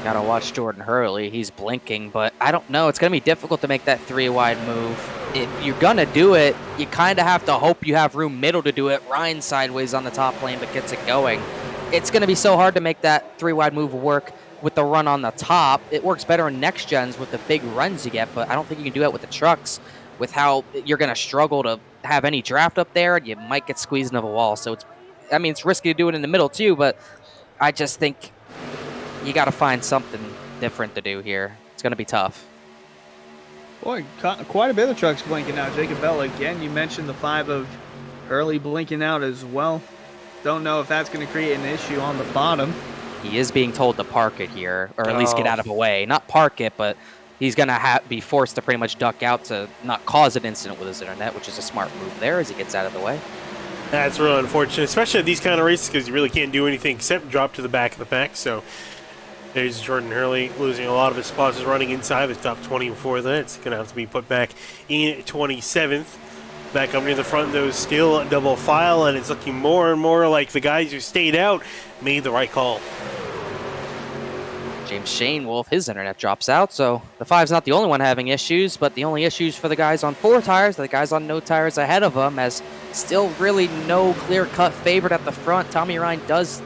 Gotta watch Jordan Hurley. He's blinking, but I don't know. It's gonna be difficult to make that 3 wide move. If you're gonna do it, you kind of have to hope you have room middle to do it. Ryan sideways on the top lane, but gets it going. It's gonna be so hard to make that 3 wide move work with the run on the top. It works better in next gens with the big runs you get, but I don't think you can do it with the trucks. With how you're gonna struggle to have any draft up there, and you might get squeezed into the wall. So it's risky to do it in the middle too, but I just think you got to find something different to do here. It's going to be tough. Boy, quite a bit of trucks blinking out. Jacob Bell, again, you mentioned the 5 of Hurley blinking out as well. Don't know if that's going to create an issue on the bottom. He is being told to park it here, or at least get out of the way. Not park it, but he's going to be forced to pretty much duck out to not cause an incident with his internet, which is a smart move there as he gets out of the way. That's really unfortunate, especially at these kind of races, because you really can't do anything except drop to the back of the pack. So there's Jordan Hurley losing a lot of his spots, is running inside the top 20 before that. It's going to have to be put back in 27th. Back up near the front, though, still double file, and it's looking more and more like the guys who stayed out made the right call. James Shane Wolf, his internet drops out, so the 5's not the only one having issues, but the only issues for the guys on 4 tires, the guys on no tires ahead of them, as still really no clear-cut favorite at the front. Tommy Ryan does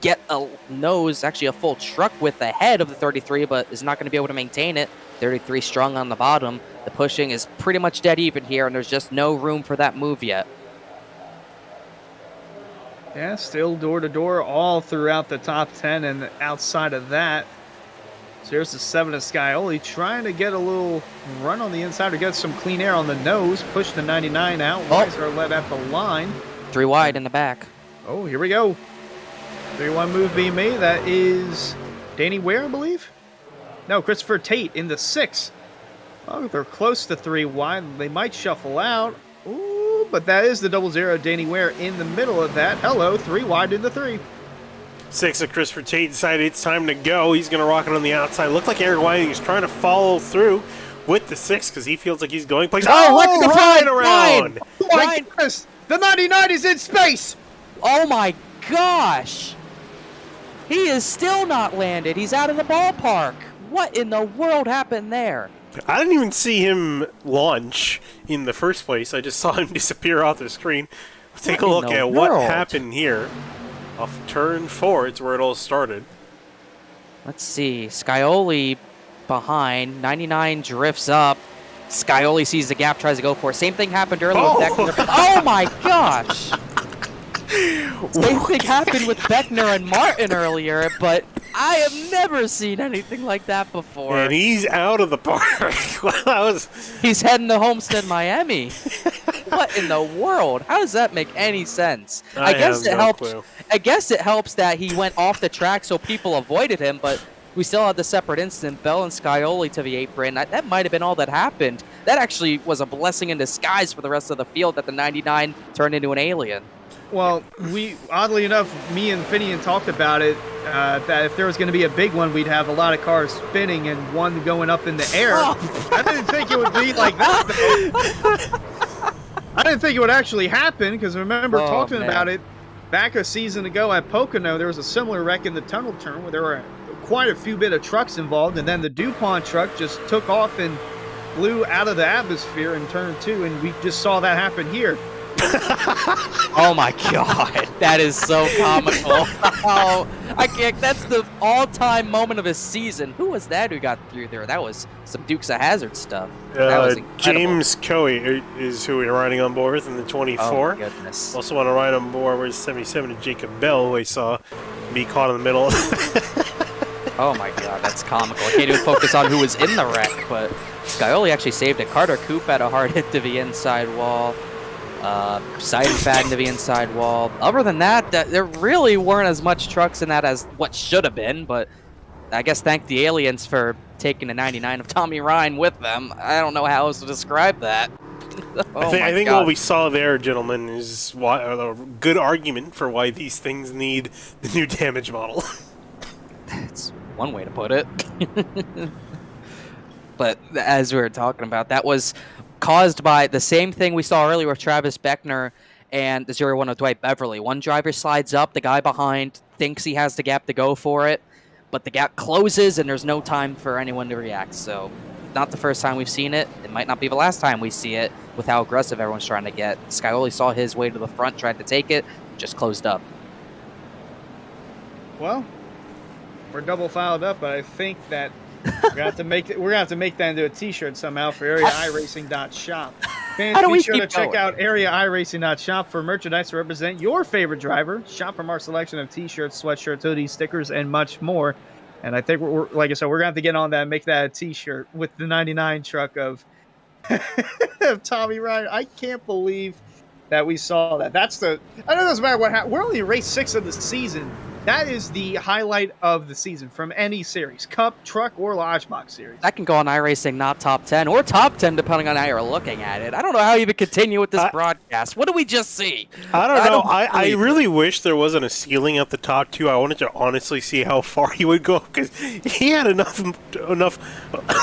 get a nose, actually a full truck width ahead of the 33, but is not going to be able to maintain it. 33 strong on the bottom. The pushing is pretty much dead even here, and there's just no room for that move yet. Yeah, still door-to-door all throughout the top 10, and outside of that, so here's the 7 of Scioli trying to get a little run on the inside or get some clean air on the nose. Push the 99 out. Weiser led at the line. 3 wide in the back. Oh, here we go. 3-1 move being made. That is Danny Ware, I believe? No, Christopher Tate in the 6. Oh, they're close to 3 wide. They might shuffle out. Ooh, but that is the 00 Danny Ware in the middle of that. Hello, 3 wide in the 3. 6 of Christopher Tate decided it's time to go. He's going to rock it on the outside. Looked like Eric Whiting is trying to follow through with the 6 because he feels like he's going places. Oh, look at the Ryan around! Oh my goodness! The 99 is in space! Oh my gosh! He is still not landed. He's out of the ballpark. What in the world happened there? I didn't even see him launch in the first place. I just saw him disappear off the screen. Let's take a look at what happened here. Off turn 4, it's where it all started. Let's see. Scioli behind. 99 drifts up. Scioli sees the gap, tries to go for it. Same thing happened earlier with Beckner. Oh my gosh! Same thing happened with Beckner and Martin earlier, but I have never seen anything like that before. And he's out of the park. Well, He's heading to Homestead, Miami. What in the world? How does that make any sense? I guess it helps. Clue. I guess it helps that he went off the track so people avoided him, but we still had the separate incident. Bell and Scioli to the apron. That might have been all that happened. That actually was a blessing in disguise for the rest of the field that the 99 turned into an alien. Well, oddly enough, me and Finian talked about it, that if there was going to be a big one, we'd have a lot of cars spinning and one going up in the air. I didn't think it would be like that, though. I didn't think it would actually happen, because I remember talking about it back a season ago at Pocono. There was a similar wreck in the tunnel turn where there were quite a few bit of trucks involved, and then the DuPont truck just took off and flew out of the atmosphere in turn 2, and we just saw that happen here. Oh my god, that is so comical. Oh, I can't. That's the all-time moment of his season. Who was that who got through there? That was some Dukes of Hazzard stuff. That was incredible. James Coey is who we're riding on board with in the 24. Oh my goodness. Also want to ride on board with 77 and Jacob Bell, who I saw be caught in the middle. Oh my god, that's comical. I can't even focus on who was in the wreck, but Scioli actually saved it. Carter Coop had a hard hit to the inside wall. Seidenfaden to the inside wall. Other than that, there really weren't as much trucks in that as what should have been, but I guess thank the aliens for taking the 99 of Tommy Ryan with them. I don't know how else to describe that. I think what we saw there, gentlemen, is a good argument for why these things need the new damage model. That's one way to put it. But as we were talking about, that was caused by the same thing we saw earlier with Travis Beckner and the 0-1 of Dwight Beverly. One driver slides up, the guy behind thinks he has the gap to go for it, but the gap closes and there's no time for anyone to react. So not the first time we've seen it. It might not be the last time we see it with how aggressive everyone's trying to get. Scioli saw his way to the front, tried to take it, just closed up. Well, we're double filed up, but I think that we're gonna have to make that into a T-shirt somehow for AreaIRacing.shop. Fans, be sure to check out AreaIRacing.shop for merchandise to represent your favorite driver. Shop from our selection of T-shirts, sweatshirts, hoodies, stickers, and much more. And I think we're like I said, we're gonna have to get on that and make that a T-shirt with the 99 truck of Tommy Ryan. I can't believe that we saw that. I know it doesn't matter what happened. We're only race 6 of the season. That is the highlight of the season from any series, Cup, Truck, or Lodge Box series. That can go on iRacing, not top 10, or top 10, depending on how you're looking at it. I don't know how you even continue with this broadcast. What do we just see? I don't know. I really wish there wasn't a ceiling at the top 2. I wanted to honestly see how far he would go, because he had enough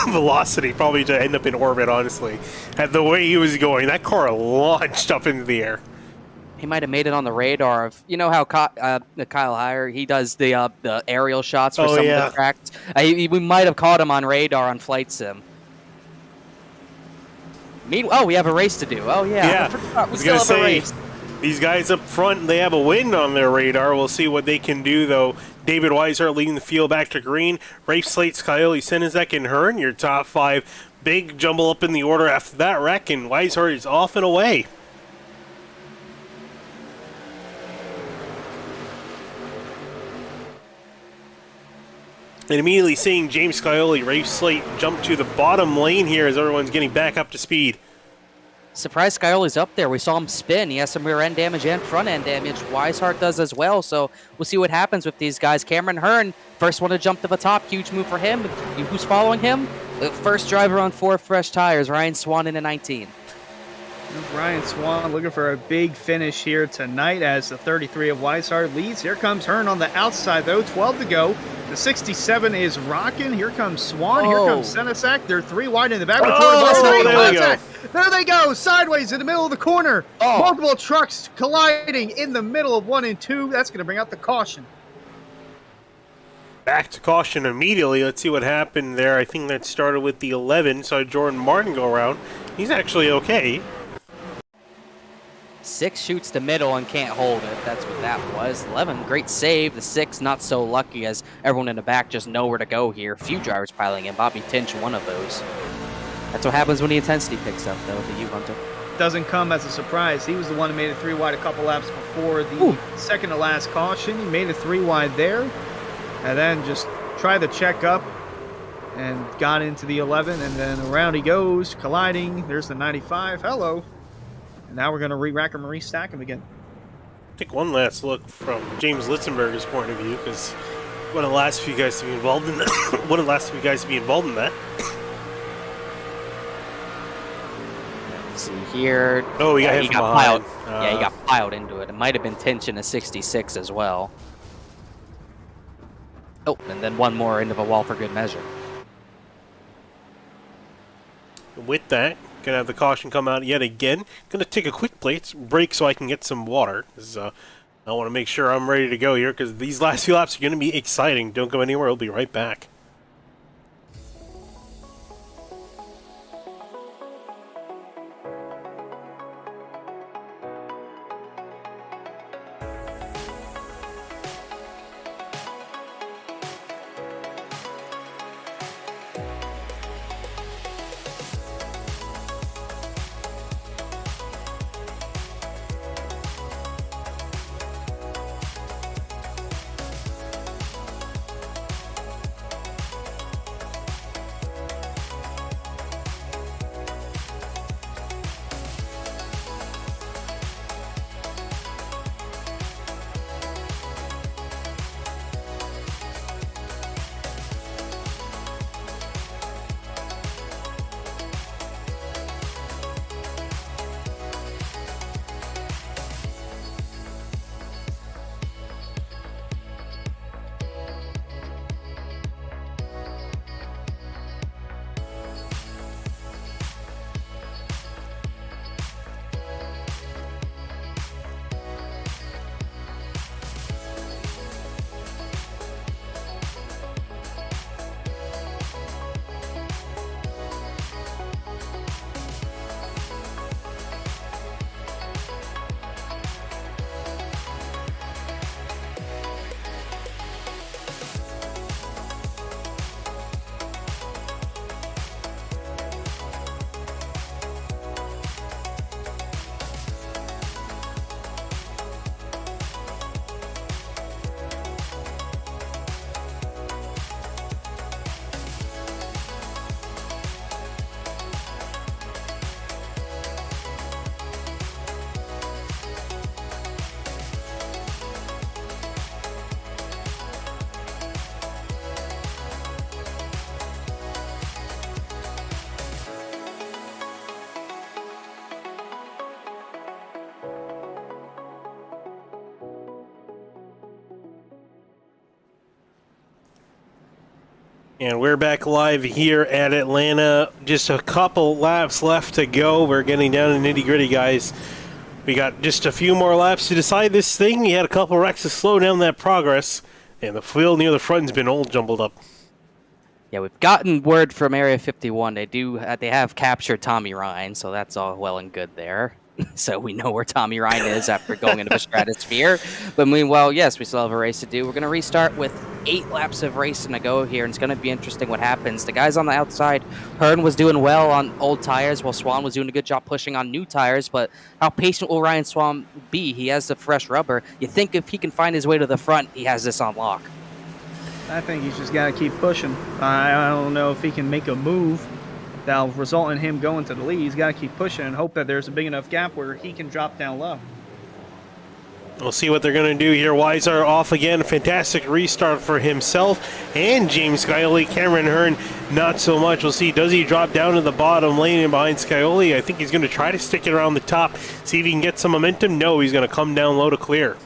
velocity probably to end up in orbit, honestly. At the way he was going, that car launched up into the air. He might have made it on the radar of, you know how Kyle Heyer, he does the aerial shots for some of the tracks. We might have caught him on radar on Flight Sim. Meanwhile, we have a race to do. Oh yeah, I was gonna say, these guys up front, they have a win on their radar. We'll see what they can do though. David Weishart leading the field back to green. Rafe Slate, Scioli, Senizek, and Hearn, your top 5. Big jumble up in the order after that wreck, and Weishart is off and away. And immediately seeing James Scioli, Rafe Slate jump to the bottom lane here as everyone's getting back up to speed. Surprise Scioli's up there. We saw him spin. He has some rear end damage and front end damage. Weishart does as well, so we'll see what happens with these guys. Cameron Hearn, first one to jump to the top. Huge move for him. Who's following him? The first driver on 4 fresh tires, Ryan Swan in a 19. Ryan Swan looking for a big finish here tonight as the 33 of Weishart leads. Here comes Hearn on the outside, though. 12 to go. The 67 is rocking. Here comes Swan. Here comes Senizek. They're 3 wide in the back. There they go. Sideways in the middle of the corner. Multiple trucks colliding in the middle of 1 and 2. That's going to bring out the caution. Back to caution immediately. Let's see what happened there. I think that started with the 11. Saw Jordan Martin go around. He's actually okay. 6 shoots the middle and can't hold it. That's what that was. 11, great save. The 6, not so lucky as everyone in the back just know where to go here. Few drivers piling in. Bobby Tinch, one of those. That's what happens when the intensity picks up, though, the U-Hunter. Doesn't come as a surprise. He was the one who made it 3 wide a couple laps before the second to last caution. He made it 3 wide there, and then just tried to check up and got into the 11, and then around he goes, colliding. There's the 95. Hello. And now we're going to re-rack him and restack him again. Take one last look from James Litzenberger's point of view, because one of the last few guys to be involved in that. Let's see here. Oh, he got piled. He got piled into it. It might have been Tinch in a 66 as well. Oh, and then one more into the wall for good measure. With that, gonna have the caution come out yet again. Gonna take a quick break so I can get some water. I want to make sure I'm ready to go here because these last few laps are gonna be exciting. Don't go anywhere. I'll be right back. And we're back live here at Atlanta. Just a couple laps left to go. We're getting down to nitty-gritty, guys. We got just a few more laps to decide this thing. You had a couple wrecks to slow down that progress. And the field near the front has been all jumbled up. Yeah, we've gotten word from Area 51. They have captured Tommy Ryan, so that's all well and good there. So we know where Tommy Ryan is after going into the stratosphere. But meanwhile, yes, we still have a race to do. We're going to restart with 8 laps of racing to go here, and it's going to be interesting what happens. The guys on the outside, Hearn was doing well on old tires, while Swan was doing a good job pushing on new tires. But how patient will Ryan Swan be? He has the fresh rubber. You think if he can find his way to the front, he has this on lock. I think he's just got to keep pushing. I don't know if he can make a move that'll result in him going to the lead. He's got to keep pushing and hope that there's a big enough gap where he can drop down low. We'll see what they're going to do here. Weishart off again. Fantastic restart for himself and James Scioli. Cameron Hearn, not so much. We'll see. Does he drop down to the bottom lane and behind Scioli? I think he's going to try to stick it around the top, see if he can get some momentum. No, he's going to come down low to clear.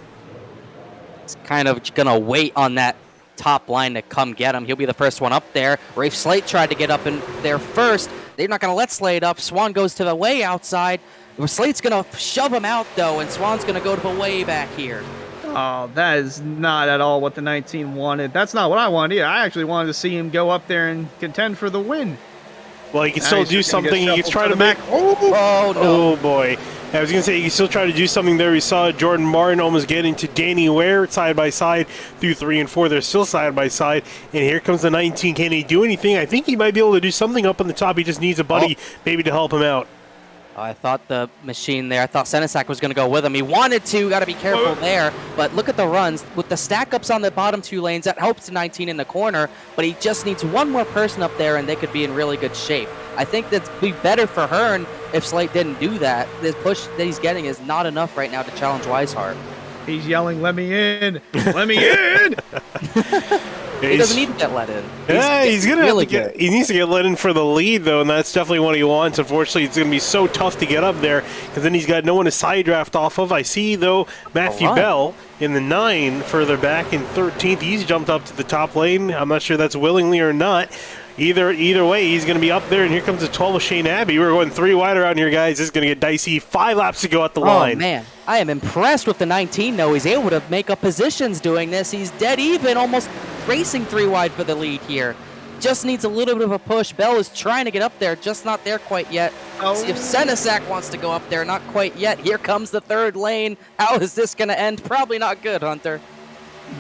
He's kind of going to wait on that top line to come get him. He'll be the first one up there. Rafe Slate tried to get up in there first. They're not going to let Slate up. Swan goes to the way outside. Slate's going to shove him out, though, and Swan's going to go to the way back here. Oh, that is not at all what the 19 wanted. That's not what I wanted either. I actually wanted to see him go up there and contend for the win. Well, he can still do something. He can try to make... Oh, no. Oh, boy. I was going to say, you can still try to do something there. We saw Jordan Martin almost get into Danny Ware side by side through 3 and 4. They're still side by side. And here comes the 19. Can he do anything? I think he might be able to do something up on the top. He just needs a buddy maybe to help him out. I thought the machine there, I thought Senesac was going to go with him. He wanted to, got to be careful there. But look at the runs. With the stack-ups on the bottom 2 lanes, that helps the 19 in the corner. But he just needs one more person up there, and they could be in really good shape. I think that'd be better for Hearn if Slate didn't do that. The push that he's getting is not enough right now to challenge Weishart. He's yelling, "Let me in! Let me in!" He doesn't need to get let in. He's gonna really have to get. He needs to get let in for the lead, though, and that's definitely what he wants. Unfortunately, it's going to be so tough to get up there because then he's got no one to side draft off of. I see, though, Matthew Bell in the 9 further back in 13th. He's jumped up to the top lane. I'm not sure that's willingly or not. Either way, he's going to be up there, and here comes the 12 of Shane Abbey. We're going 3 wide around here, guys. This is going to get dicey. 5 laps to go at the line. Oh, man. I am impressed with the 19, though. He's able to make up positions doing this. He's dead even, almost racing 3 wide for the lead here. Just needs a little bit of a push. Bell is trying to get up there, just not there quite yet. See if Senesac wants to go up there, not quite yet. Here comes the 3rd lane. How is this going to end? Probably not good, Hunter.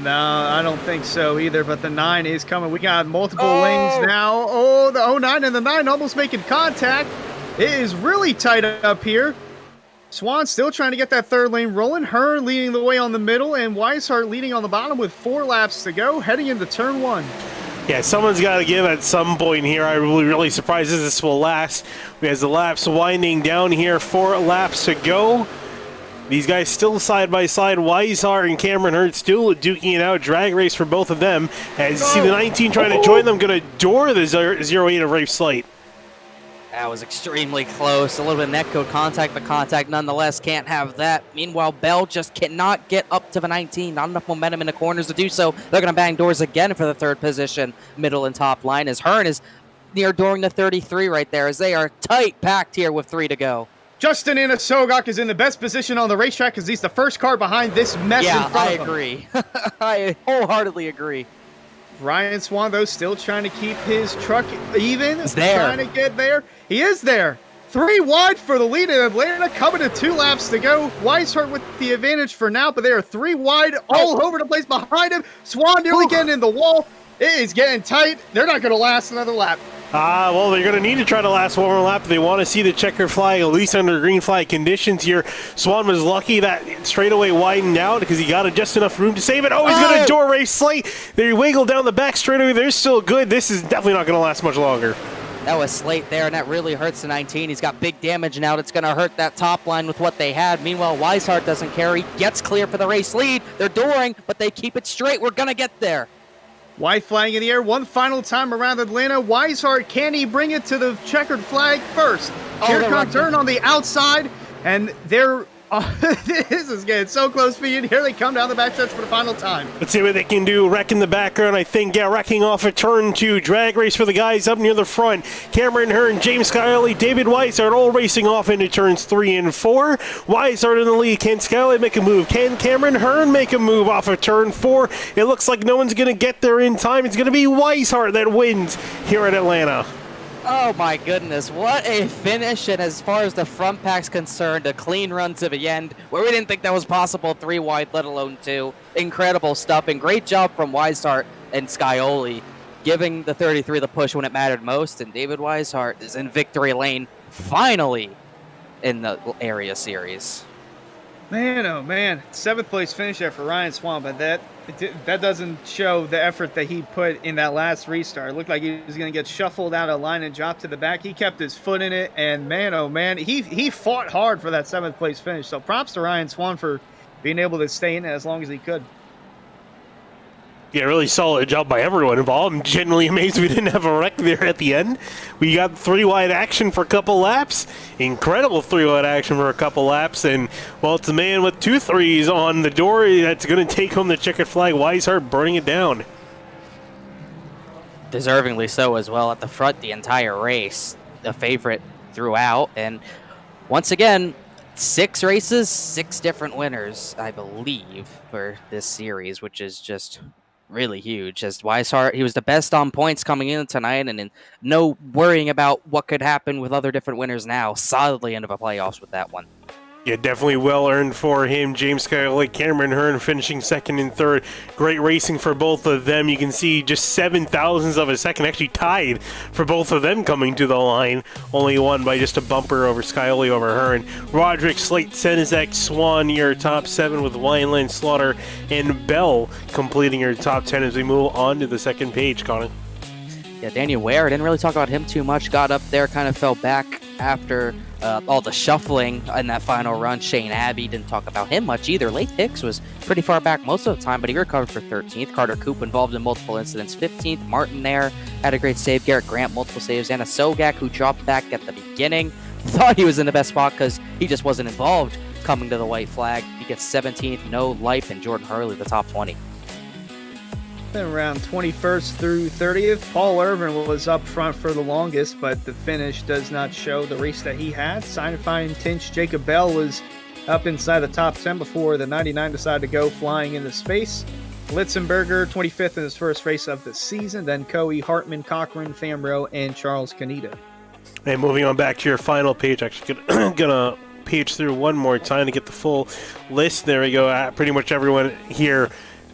No, I don't think so either, but the 9 is coming. We got multiple lanes now. Oh, the 09 and the 9 almost making contact. It is really tight up here. Swan still trying to get that 3rd lane rolling. Hearn leading the way on the middle, and Weishart leading on the bottom with 4 laps to go, heading into turn 1. Yeah, someone's got to give at some point here. I'm really surprised this will last. We have the laps winding down here. 4 laps to go. These guys still side by side. Weishart and Cameron Hearn still duking it out. Drag race for both of them. As you see the 19 trying to join them, going to door the 0-8 of Rafe Slate. That was extremely close. A little bit of netcode contact, but contact nonetheless. Can't have that. Meanwhile, Bell just cannot get up to the 19. Not enough momentum in the corners to do so. They're going to bang doors again for the 3rd position. Middle and top line as Hearn is near dooring the 33 right there as they are tight packed here with 3 to go. Justin Anasogok is in the best position on the racetrack because he's the first car behind this mess in front of him. I agree. I wholeheartedly agree. Ryan Swan, though, still trying to keep his truck even. He's there. Trying to get there. He is there. 3 wide for the lead in Atlanta, coming to 2 laps to go. Weishart with the advantage for now, but they are 3 wide all over the place behind him. Swan nearly getting in the wall. It is getting tight. They're not going to last another lap. Well, they're going to need to try to last one more lap if they want to see the checkered flag, at least under green flag conditions here. Swan was lucky that straightaway widened out because he got just enough room to save it. Oh, he's going to door Rafe Slate. They wiggle down the back straightaway. They're still good. This is definitely not going to last much longer. That was Slate there, and that really hurts the 19. He's got big damage now. It's going to hurt that top line with what they had. Meanwhile, Weishart doesn't care. He gets clear for the race lead. They're dooring, but they keep it straight. We're going to get there. White flag in the air one final time around Atlanta. Weishart, can he bring it to the checkered flag first? Here comes Hearn on the outside, and they're Oh, this is getting so close for you. Here they come down the backstretch for the final time. Let's see what they can do. Wreck in the background, I think. Yeah, wrecking off a turn 2. Drag race for the guys up near the front. Cameron Hearn, James Scully, David Weishart all racing off into turns 3 and 4. Weishart in the lead. Can Scully make a move? Can Cameron Hearn make a move off of turn 4? It looks like no one's going to get there in time. It's going to be Weishart that wins here at Atlanta. Oh my goodness, what a finish, and as far as the front pack's concerned, a clean run to the end, where we didn't think that was possible, 3 wide, let alone 2. Incredible stuff, and great job from Weishart and Scioli, giving the 33 the push when it mattered most, and David Weishart is in victory lane, finally, in the area series. Man, oh man, 7th place finish there for Ryan Swan, but that doesn't show the effort that he put in that last restart. It looked like he was going to get shuffled out of line and dropped to the back. He kept his foot in it, and man, oh man, he fought hard for that 7th place finish. So props to Ryan Swan for being able to stay in it as long as he could. Yeah, really solid job by everyone involved. I'm genuinely amazed we didn't have a wreck there at the end. We got 3 wide action for a couple laps. Incredible 3 wide action for a couple laps. And, well, it's a man with 2 threes on the door that's going to take home the checkered flag. Weishart burning it down. Deservingly so as well at the front the entire race. The favorite throughout. And once again, 6 races, 6 different winners, I believe, for this series, which is just really huge. As Weishart, he was the best on points coming in tonight, and no worrying about what could happen with other different winners now. Solidly into the playoffs with that one. Yeah, definitely well earned for him. James Scully, Cameron Hearn finishing 2nd and 3rd. Great racing for both of them. You can see just 7,000ths of a second, actually tied for both of them coming to the line. Only won by just a bumper over Scully over Hearn. Roderick, Slate, Senizek, Swan, your top 7 with Wineland, Slaughter, and Bell completing your top 10 as we move on to the second page, Colin. Yeah, Daniel Ware, didn't really talk about him too much. Got up there, kind of fell back after all the shuffling in that final run. Shane Abbey, didn't talk about him much either. Laith Hicks was pretty far back most of the time, but he recovered for 13th. Carter Coop involved in multiple incidents, 15th. Martin there had a great save. Garrett Grant, multiple saves. Anna Sogak, who dropped back at the beginning. Thought he was in the best spot because he just wasn't involved coming to the white flag. He gets 17th, no Lipe, and Jordan Hurley, the top 20. Then around 21st through 30th, Paul Irvin was up front for the longest, but the finish does not show the race that he had. Signifying Tinch, Jacob Bell was up inside the top 10 before the 99 decided to go flying into space. Litzenberger, 25th in his first race of the season. Then Coe, Hartman, Cochran, Famro, and Charles Canita. And moving on back to your final page, actually gonna page through one more time to get the full list. There we go. Pretty much everyone here.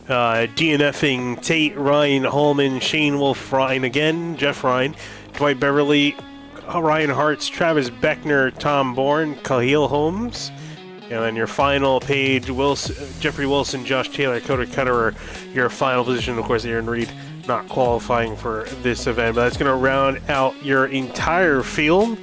DNFing Tate, Ryan Holman, Shane Wolf, Ryan again, Jeff Ryan, Dwight Beverly, Ryan Hartz, Travis Beckner, Tom Bourne, Khalil Holmes, and then your final page, Jeffrey Wilson, Josh Taylor, Coder Cutterer, your final position. Of course, Aaron Reed not qualifying for this event, but that's going to round out your entire field.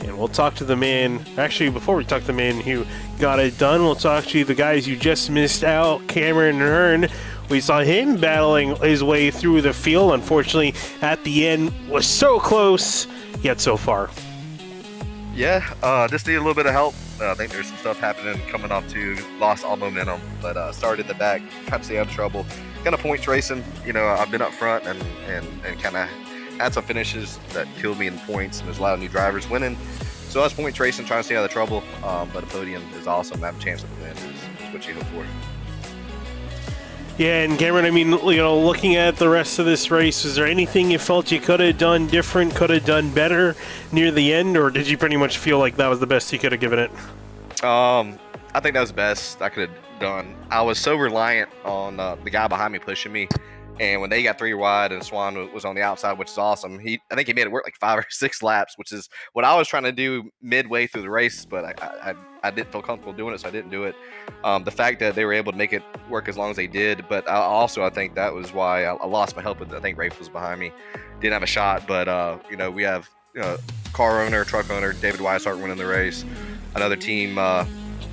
And we'll talk to the man, actually, before we talk to the man who got it done, we'll talk to the guys you just missed out. Cameron Hearn, we saw him battling his way through the field. Unfortunately, at the end, was so close, yet so far. Yeah, just need a little bit of help. I think there's some stuff happening coming off to lost all momentum, but started in the back, kind of stay out of trouble. Kind of points racing, you know, I've been up front and kind of had some finishes that killed me in points, and there's a lot of new drivers winning. So I was points racing, trying to stay out of trouble, but a podium is awesome. Have a chance at the win is what you hope for. Yeah, and Cameron, I mean, you know, looking at the rest of this race, is there anything you felt you could have done different, could have done better near the end, or did you pretty much feel like that was the best you could have given it? I think that was the best I could have done. I was so reliant on the guy behind me pushing me. And when they got 3 wide and Swan was on the outside, which is awesome, I think he made it work like 5 or 6 laps, which is what I was trying to do midway through the race, but I didn't feel comfortable doing it, so I didn't do it. The fact that they were able to make it work as long as they did, but I think that was why I lost my help with, I think Rafe was behind me. Didn't have a shot, but you know, we have car owner, truck owner, David Weishart winning the race. Another team, a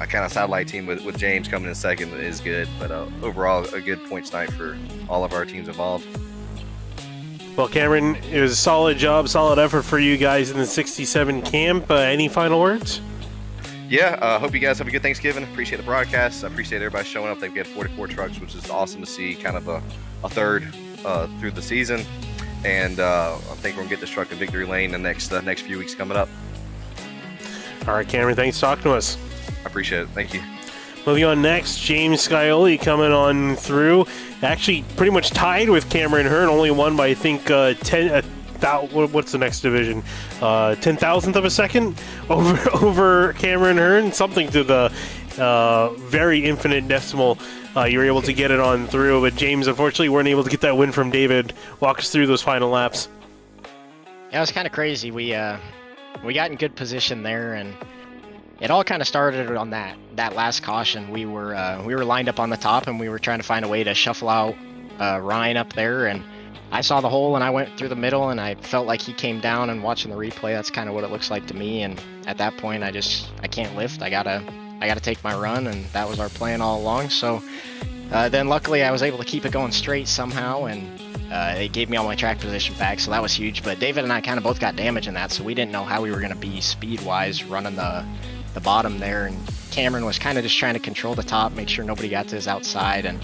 kind of satellite team with James coming in second is good, but overall a good points night for all of our teams involved. Well, Cameron, it was a solid job, solid effort for you guys in the 67 camp. Any final words? yeah, hope you guys have a good Thanksgiving. Appreciate the broadcast. I appreciate everybody showing up. They've got 44 trucks, which is awesome to see. Kind of a third through the season, and I think we're gonna get this truck in victory lane the next few weeks coming up. All right, Cameron, thanks for talking to us. I appreciate it. Thank you. Moving on next, James Scioli coming on through. Actually, pretty much tied with Cameron Hearn, only won by, I think, 10. What's the next division? 10,000th of a second over Cameron Hearn, something to the very infinite decimal. You were able to get it on through, but James, unfortunately, weren't able to get that win from David. Walk us through those final laps. Yeah, it was kind of crazy. We got in good position there, and it all kind of started on that last caution. We were lined up on the top, and we were trying to find a way to shuffle out Ryan up there, and I saw the hole, and I went through the middle, and I felt like he came down. And watching the replay, that's kind of what it looks like to me. And at that point, I can't lift. I gotta take my run, and that was our plan all along. So then luckily I was able to keep it going straight somehow, and it gave me all my track position back, so that was huge. But David and I kind of both got damage in that, so we didn't know how we were going to be speed-wise running the bottom there. And Cameron was kind of just trying to control the top, make sure nobody got to his outside, and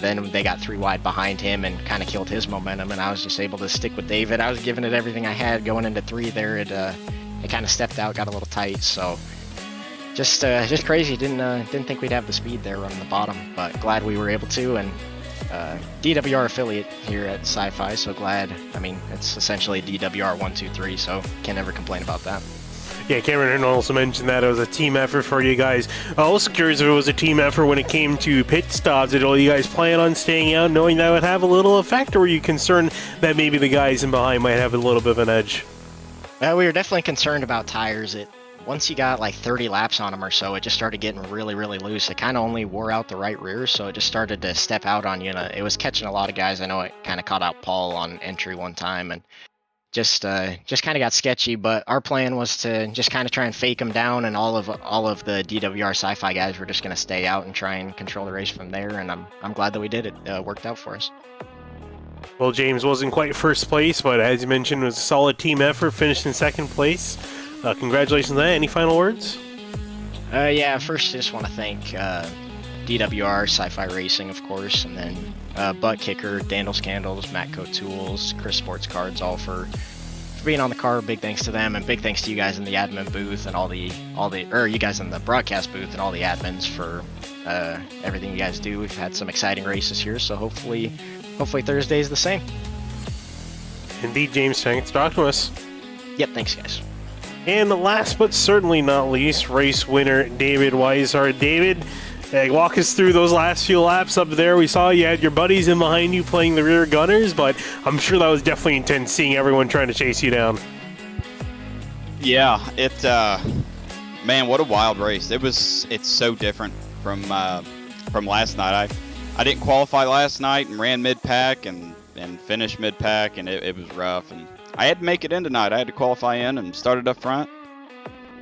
then they got 3 wide behind him and kind of killed his momentum, and I was just able to stick with David. I was giving it everything I had going into 3 there. It kind of stepped out, got a little tight, so just crazy. Didn't think we'd have the speed there running the bottom, but glad we were able to. And DWR affiliate here at Sci-Fi, so glad. I mean, it's essentially DWR 123, so can't ever complain about that. Yeah, Cameron also mentioned that it was a team effort for you guys. Also curious if it was a team effort when it came to pit stops. Did all you guys plan on staying out, knowing that would have a little effect, or were you concerned that maybe the guys in behind might have a little bit of an edge? We were definitely concerned about tires. Once you got like 30 laps on them or so, it just started getting really, really loose. It kind of only wore out the right rear, so it just started to step out on you. And it was catching a lot of guys. I know it kind of caught out Paul on entry one time, and just kind of got sketchy. But our plan was to just kind of try and fake them down, and all of the DWR Sci-Fi guys were just going to stay out and try and control the race from there. And I'm glad that we did it. It worked out for us. Well, James wasn't quite first place, but as you mentioned, it was a solid team effort. Finished in second place. Congratulations on that. Any final words? Yeah, first just want to thank DWR, Sci-Fi Racing, of course, and then Butt Kicker, Dandles Candles, Matco Tools, Chris Sports Cards, all for being on the car. Big thanks to them, and big thanks to you guys in the admin booth and you guys in the broadcast booth and all the admins for everything you guys do. We've had some exciting races here, so hopefully Thursday's the same. Indeed, James, thanks for talking to us. Yep, thanks, guys. And last but certainly not least, race winner David Weishart. David, walk us through those last few laps up there. We saw you had your buddies in behind you playing the rear gunners, but I'm sure that was definitely intense seeing everyone trying to chase you down. Yeah, man, what a wild race. It's so different from last night. I didn't qualify last night and ran mid-pack and finished mid-pack, and it was rough. And I had to make it in tonight. I had to qualify in and started up front.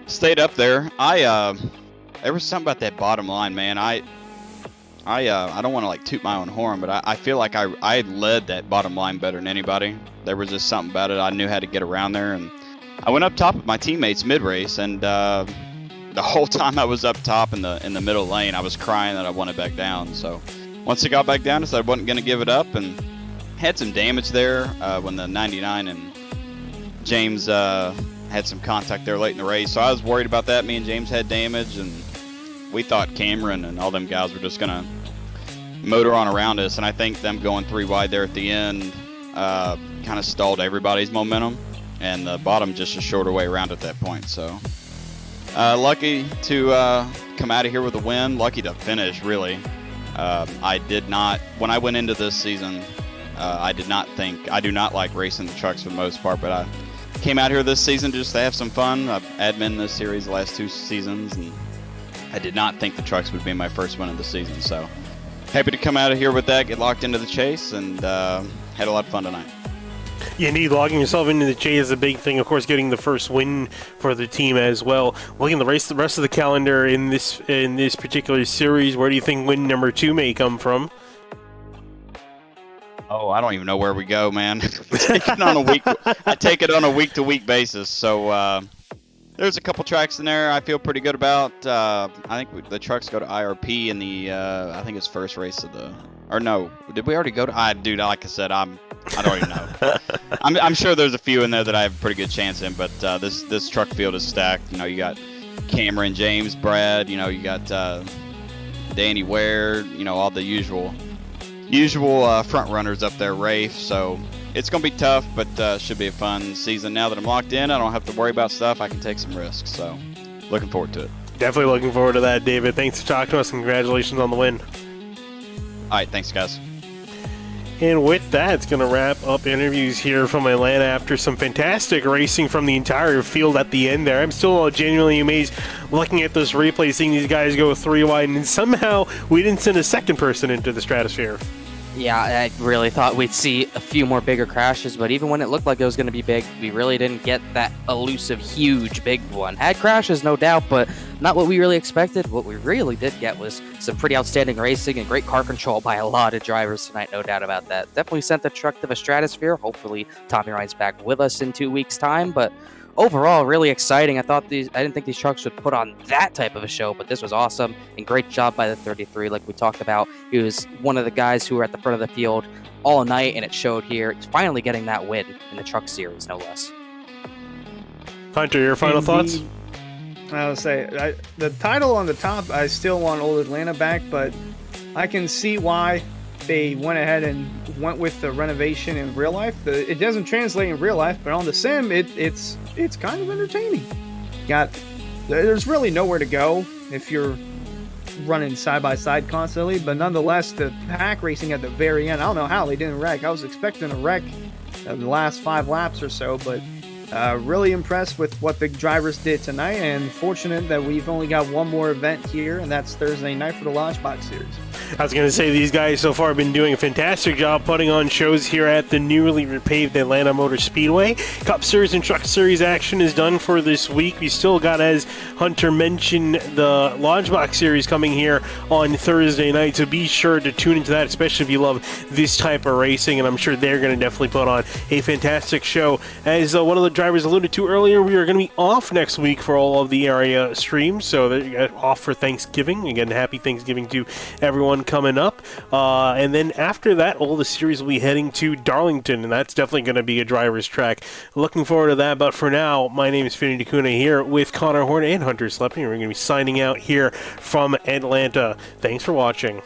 Stayed up there. There was something about that bottom line, man. I don't want to like toot my own horn, but I feel like I led that bottom line better than anybody. There was just something about it. I knew how to get around there, and I went up top with my teammates mid-race, and the whole time I was up top in the middle lane, I was crying that I wanted back down. So once I got back down, I said I wasn't going to give it up, and had some damage there when the 99 and James had some contact there late in the race. So I was worried about that. Me and James had damage, and we thought Cameron and all them guys were just going to motor on around us. And I think them going 3 wide there at the end kind of stalled everybody's momentum, and the bottom just a shorter way around at that point. So lucky to come out of here with a win. Lucky to finish, really. I did not, when I went into this season, I do not like racing the trucks for the most part, but I came out here this season just to have some fun. I've admin this series the last 2 seasons, and I did not think the trucks would be my first win of the season. So happy to come out of here with that, get locked into the chase, and had a lot of fun tonight. Yeah, indeed, logging yourself into the chase is a big thing. Of course, getting the first win for the team as well. Looking at the rest of the calendar in this particular series, where do you think win number 2 may come from? Oh, I don't even know where we go, man. I take it on a week-to-week basis. So there's a couple tracks in there I feel pretty good about. I think the trucks go to IRP in the I think it's first race of the, or no, did we already go to? Dude, like I said, I don't even know. I'm sure there's a few in there that I have a pretty good chance in, but this truck field is stacked. You know, you got Cameron, James, Brad. You know, you got Danny Ware. You know, all the usual front runners up there, Rafe. So it's going to be tough, but should be a fun season. Now that I'm locked in, I don't have to worry about stuff. I can take some risks. So looking forward to it. Definitely looking forward to that, David. Thanks for talking to us. Congratulations on the win. All right, thanks, guys. And with that, it's going to wrap up interviews here from Atlanta after some fantastic racing from the entire field at the end there. I'm still genuinely amazed looking at this replay, seeing these guys go 3 wide, and somehow we didn't send a second person into the stratosphere. Yeah, I really thought we'd see a few more bigger crashes, but even when it looked like it was going to be big, we really didn't get that elusive, huge, big one. Had crashes, no doubt, but not what we really expected. What we really did get was some pretty outstanding racing and great car control by a lot of drivers tonight, no doubt about that. Definitely sent the truck to the stratosphere. Hopefully, Tommy Ryan's back with us in 2 weeks' time, but overall, really exciting. I didn't think these trucks would put on that type of a show, but this was awesome and great job by the 33. Like we talked about, he was one of the guys who were at the front of the field all night, and it showed here. It's finally getting that win in the truck series, no less. Hunter, your final thoughts? I would say the title on the top, I still want Old Atlanta back, but I can see why they went ahead and went with the renovation in real life. It doesn't translate in real life, but on the sim, it's kind of entertaining. There's really nowhere to go if you're running side by side constantly, but nonetheless, the pack racing at the very end, I don't know how they didn't wreck. I was expecting a wreck of the last 5 laps or so, but really impressed with what the drivers did tonight, and fortunate that we've only got one more event here, and that's Thursday night for the Launch Box Series. I was going to say, these guys so far have been doing a fantastic job putting on shows here at the newly repaved Atlanta Motor Speedway. Cup Series and Truck Series action is done for this week. We still got, as Hunter mentioned, the Launch Box Series coming here on Thursday night, so be sure to tune into that, especially if you love this type of racing, and I'm sure they're going to definitely put on a fantastic show. As one of the drivers alluded to earlier, we are going to be off next week for all of the area streams, so they're off for Thanksgiving. Again, happy Thanksgiving to everyone coming up. And then after that, all the series will be heading to Darlington, and that's definitely going to be a driver's track. Looking forward to that, but for now, my name is Finney DeCuna here with Connor Horn and Hunter Sleping. We're going to be signing out here from Atlanta. Thanks for watching.